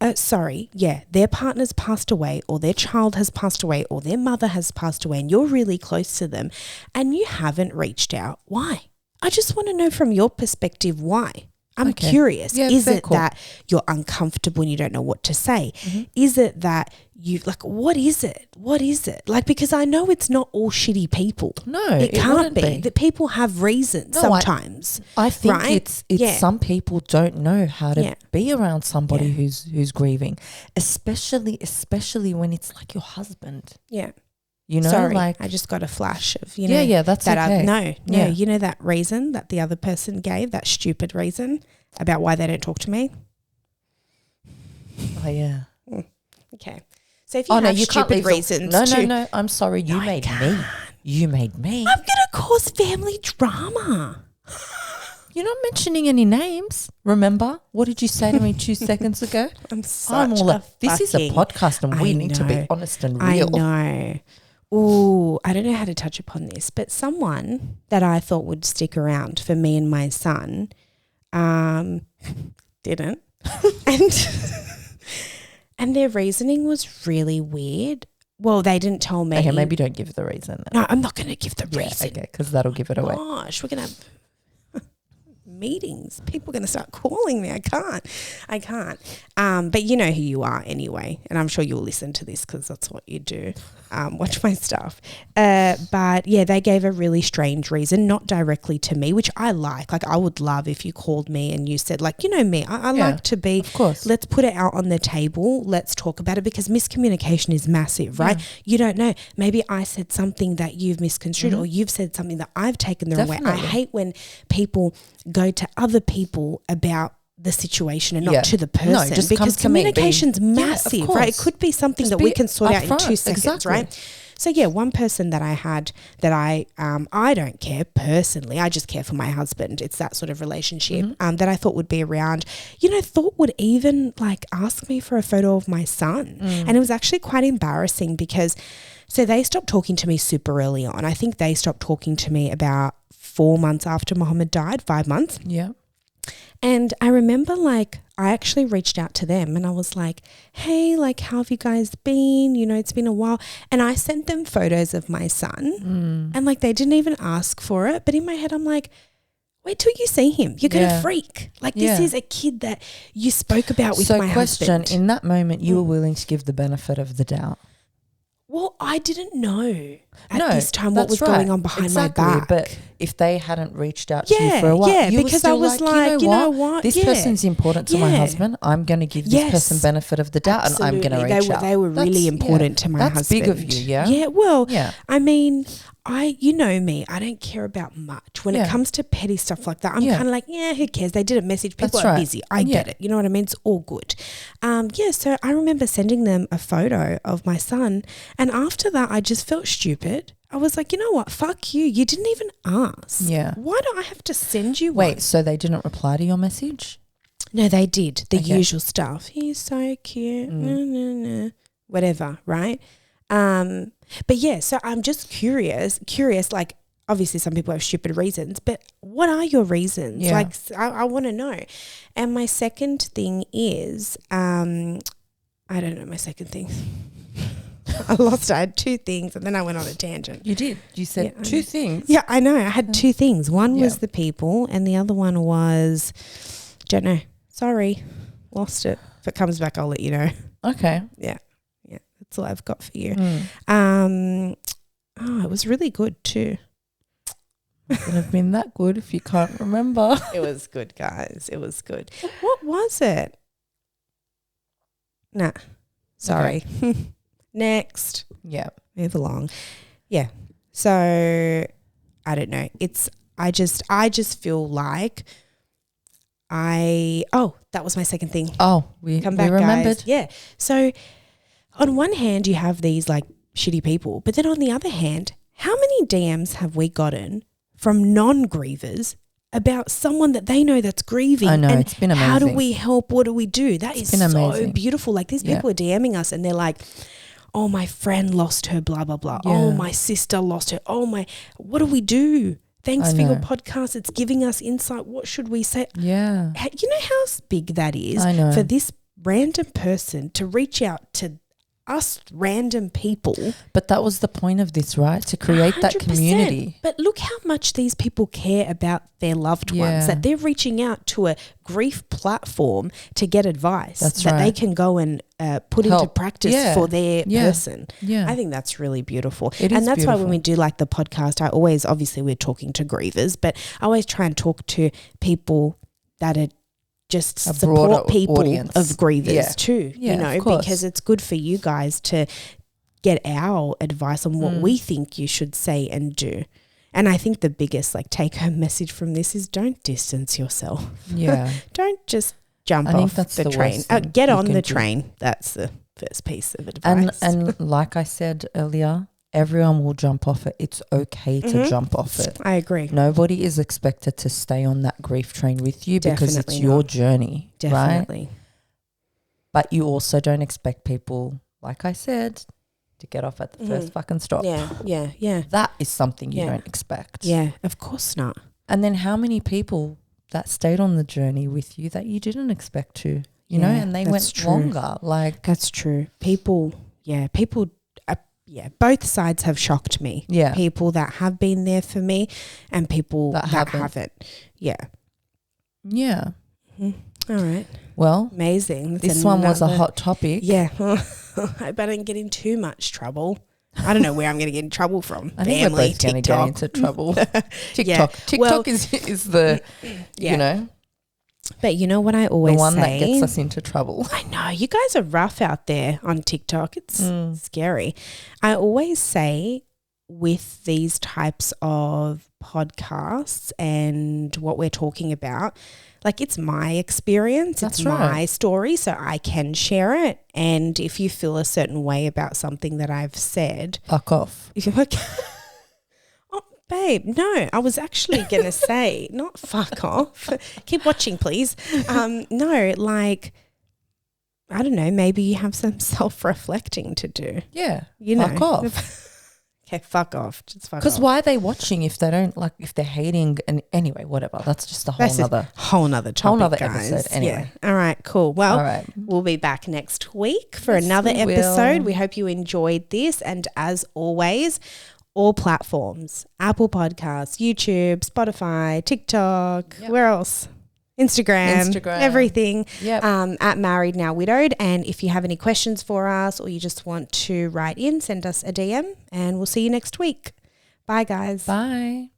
Speaker 1: Their partner's passed away or their child has passed away or their mother has passed away and you're really close to them and you haven't reached out. Why? I just want to know from your perspective why. I'm curious.
Speaker 2: Yeah,
Speaker 1: is it
Speaker 2: cool.
Speaker 1: that you're uncomfortable and you don't know what to say? Is it that you like, what is it? What is it? Like, because I know it's not all shitty people.
Speaker 2: No,
Speaker 1: it can't
Speaker 2: wouldn't be.
Speaker 1: That people have reasons sometimes.
Speaker 2: I think
Speaker 1: right?
Speaker 2: it's some people don't know how to be around somebody
Speaker 1: Yeah.
Speaker 2: who's grieving, especially when it's like your husband.
Speaker 1: Yeah.
Speaker 2: You know,
Speaker 1: Sorry,
Speaker 2: like
Speaker 1: I just got a flash of, you know.
Speaker 2: that's
Speaker 1: that
Speaker 2: okay.
Speaker 1: No, you know that reason that the other person gave, that stupid reason about why they don't talk to me?
Speaker 2: Oh, yeah.
Speaker 1: Okay. So if you have stupid reasons
Speaker 2: No, I'm sorry. You made me. You made me.
Speaker 1: I'm going to cause family drama.
Speaker 2: You're not mentioning any names. Remember? What did you say to me 2 seconds ago? This is a podcast and we need to be honest and real.
Speaker 1: I know. Ooh, I don't know how to touch upon this, but someone that I thought would stick around for me and my son didn't. And their reasoning was really weird. Well, they didn't tell me.
Speaker 2: Okay, maybe don't give the reason. Then.
Speaker 1: No, I'm not going to give the reason.
Speaker 2: Okay, because that'll give it away.
Speaker 1: Gosh, we're going to have meetings. People are going to start calling me. I can't. But you know who you are anyway, and I'm sure you'll listen to this because that's what you do. Watch my stuff. But yeah, they gave a really strange reason, not directly to me, which I like. Like, I would love if you called me and you said, like, you know me, I like to be,
Speaker 2: of course.
Speaker 1: Let's put it out on the table. Let's talk about it, because miscommunication is massive, right? You don't know. Maybe I said something that you've misconstrued, or you've said something that I've taken the wrong way. I hate when people go to other people about the situation and not to the person.
Speaker 2: No, just
Speaker 1: because communication's massive, right? It could be something that we can sort out in 2 seconds, right? So yeah, one person that I had that I don't care personally, I just care for my husband. It's that sort of relationship that I thought would be around, you know, thought would even like ask me for a photo of my son. And it was actually quite embarrassing because so they stopped talking to me super early on. I think they stopped talking to me about 4 months after Mohammed died, 5 months.
Speaker 2: Yeah.
Speaker 1: And I remember like I actually reached out to them and I was like, hey, like, how have you guys been? You know, it's been a while. And I sent them photos of my son and like they didn't even ask for it. But in my head, I'm like, wait till you see him. You're going to freak. Like this is a kid that you spoke about with my husband.
Speaker 2: In that moment, you were willing to give the benefit of the doubt.
Speaker 1: Well, I didn't know at this time what was going on behind my back.
Speaker 2: But if they hadn't reached out to you for a while, you
Speaker 1: because
Speaker 2: were
Speaker 1: I was like, you know what?
Speaker 2: This person's important to my husband. I'm going to give this person benefit of the doubt and I'm going to reach out.
Speaker 1: They were really important to my husband.
Speaker 2: That's big of you, yeah?
Speaker 1: Yeah, well, I mean, you know me, I don't care about much. When it comes to petty stuff like that, I'm kind of like, who cares? They didn't message. People are busy. I get it. You know what I mean? It's all good. So I remember sending them a photo of my son. And after that, I just felt stupid. I was like, you know what? Fuck you. You didn't even ask. Yeah. Why do I have to send you one?
Speaker 2: Wait, so they didn't reply to your message?
Speaker 1: No, they did. The usual stuff. He's so cute. Whatever, right? But yeah, so I'm just curious, like, obviously some people have stupid reasons, but what are your reasons? Yeah. Like, I want to know. And my second thing is, I don't know my second thing. I lost it. I had two things and then I went on a tangent.
Speaker 2: You did. You said two things.
Speaker 1: Yeah, I know. I had two things. One was the people and the other one was, don't know. Sorry. Lost it. If it comes back, I'll let you know.
Speaker 2: Okay.
Speaker 1: Yeah. That's all I've got for you. It was really good too.
Speaker 2: It would have been that good if you can't remember.
Speaker 1: It was good, guys. It was good. What was it? Nah. Sorry. Okay. Next.
Speaker 2: Yeah.
Speaker 1: Move along. Yeah. So I don't know. I just feel like that was my second thing.
Speaker 2: Oh, we remembered.
Speaker 1: Guys. Yeah. So on one hand, you have these like shitty people, but then on the other hand, how many DMs have we gotten from non-grievers about someone that they know that's grieving?
Speaker 2: I know,
Speaker 1: and
Speaker 2: it's been amazing.
Speaker 1: How do we help? What do we do? That is so
Speaker 2: amazing.
Speaker 1: Beautiful. Like these people are DMing us and they're like, oh, my friend lost her, blah, blah, blah. Yeah. Oh, my sister lost her. What do we do? Thanks for your podcast. It's giving us insight. What should we say?
Speaker 2: Yeah.
Speaker 1: You know how big that is for this random person to reach out to us random people.
Speaker 2: But that was the point of this, right? To create that
Speaker 1: 100%.
Speaker 2: community.
Speaker 1: But look how much these people care about their loved ones, that they're reaching out to a grief platform to get advice that they can go and put into practice for their person. Yeah. I think that's really beautiful. And that's beautiful. Why when we do like the podcast, I always, obviously we're talking to grievers, but I always try and talk to people that are just support people audience. Of grievers too, you know, because it's good for you guys to get our advice on what we think you should say and do. And I think the biggest like take home message from this is don't distance yourself. Yeah. Don't just jump off the train. Get on the train. That's the first piece of advice.
Speaker 2: And like I said earlier, everyone will jump off it. It's okay to jump off it.
Speaker 1: I agree.
Speaker 2: Nobody is expected to stay on that grief train with you because it's your journey. Definitely. Right? But you also don't expect people, like I said, to get off at the first fucking stop. Yeah. That is something you don't expect.
Speaker 1: Yeah, of course not.
Speaker 2: And then how many people that stayed on the journey with you that you didn't expect to, you know, and they went longer. Like
Speaker 1: that's true. People, both sides have shocked me. Yeah. People that have been there for me and people that haven't. Yeah.
Speaker 2: Yeah.
Speaker 1: Mm-hmm. All right.
Speaker 2: Well,
Speaker 1: amazing.
Speaker 2: This one was a hot topic.
Speaker 1: Yeah. I hope I don't get in too much trouble. I don't know where I'm going to get in trouble from.
Speaker 2: I think we're both going to get into trouble. TikTok is the, you know.
Speaker 1: But you know what I always say?
Speaker 2: The one that gets us into trouble.
Speaker 1: I know. You guys are rough out there on TikTok. It's scary. I always say with these types of podcasts and what we're talking about, like it's my experience. It's my story, so I can share it. And if you feel a certain way about something that I've said.
Speaker 2: Fuck off.
Speaker 1: If you're like, babe, no, I was actually going to say, not fuck off. Keep watching, please. No, like, I don't know, maybe you have some self-reflecting to do.
Speaker 2: Yeah,
Speaker 1: you know.
Speaker 2: Fuck off.
Speaker 1: Okay, fuck off. Just fuck off.
Speaker 2: Because why are they watching if they don't, like, if they're hating? And anyway, whatever. That's just a whole
Speaker 1: nother topic,
Speaker 2: whole nother
Speaker 1: guys.
Speaker 2: episode. Anyway.
Speaker 1: Yeah. All right, cool. Well, we'll be back next week for another episode. We hope you enjoyed this. And as always, all platforms, Apple Podcasts, YouTube, Spotify, TikTok, where else? Instagram, everything, at Married Now Widowed. And if you have any questions for us or you just want to write in, send us a DM and we'll see you next week. Bye, guys.
Speaker 2: Bye.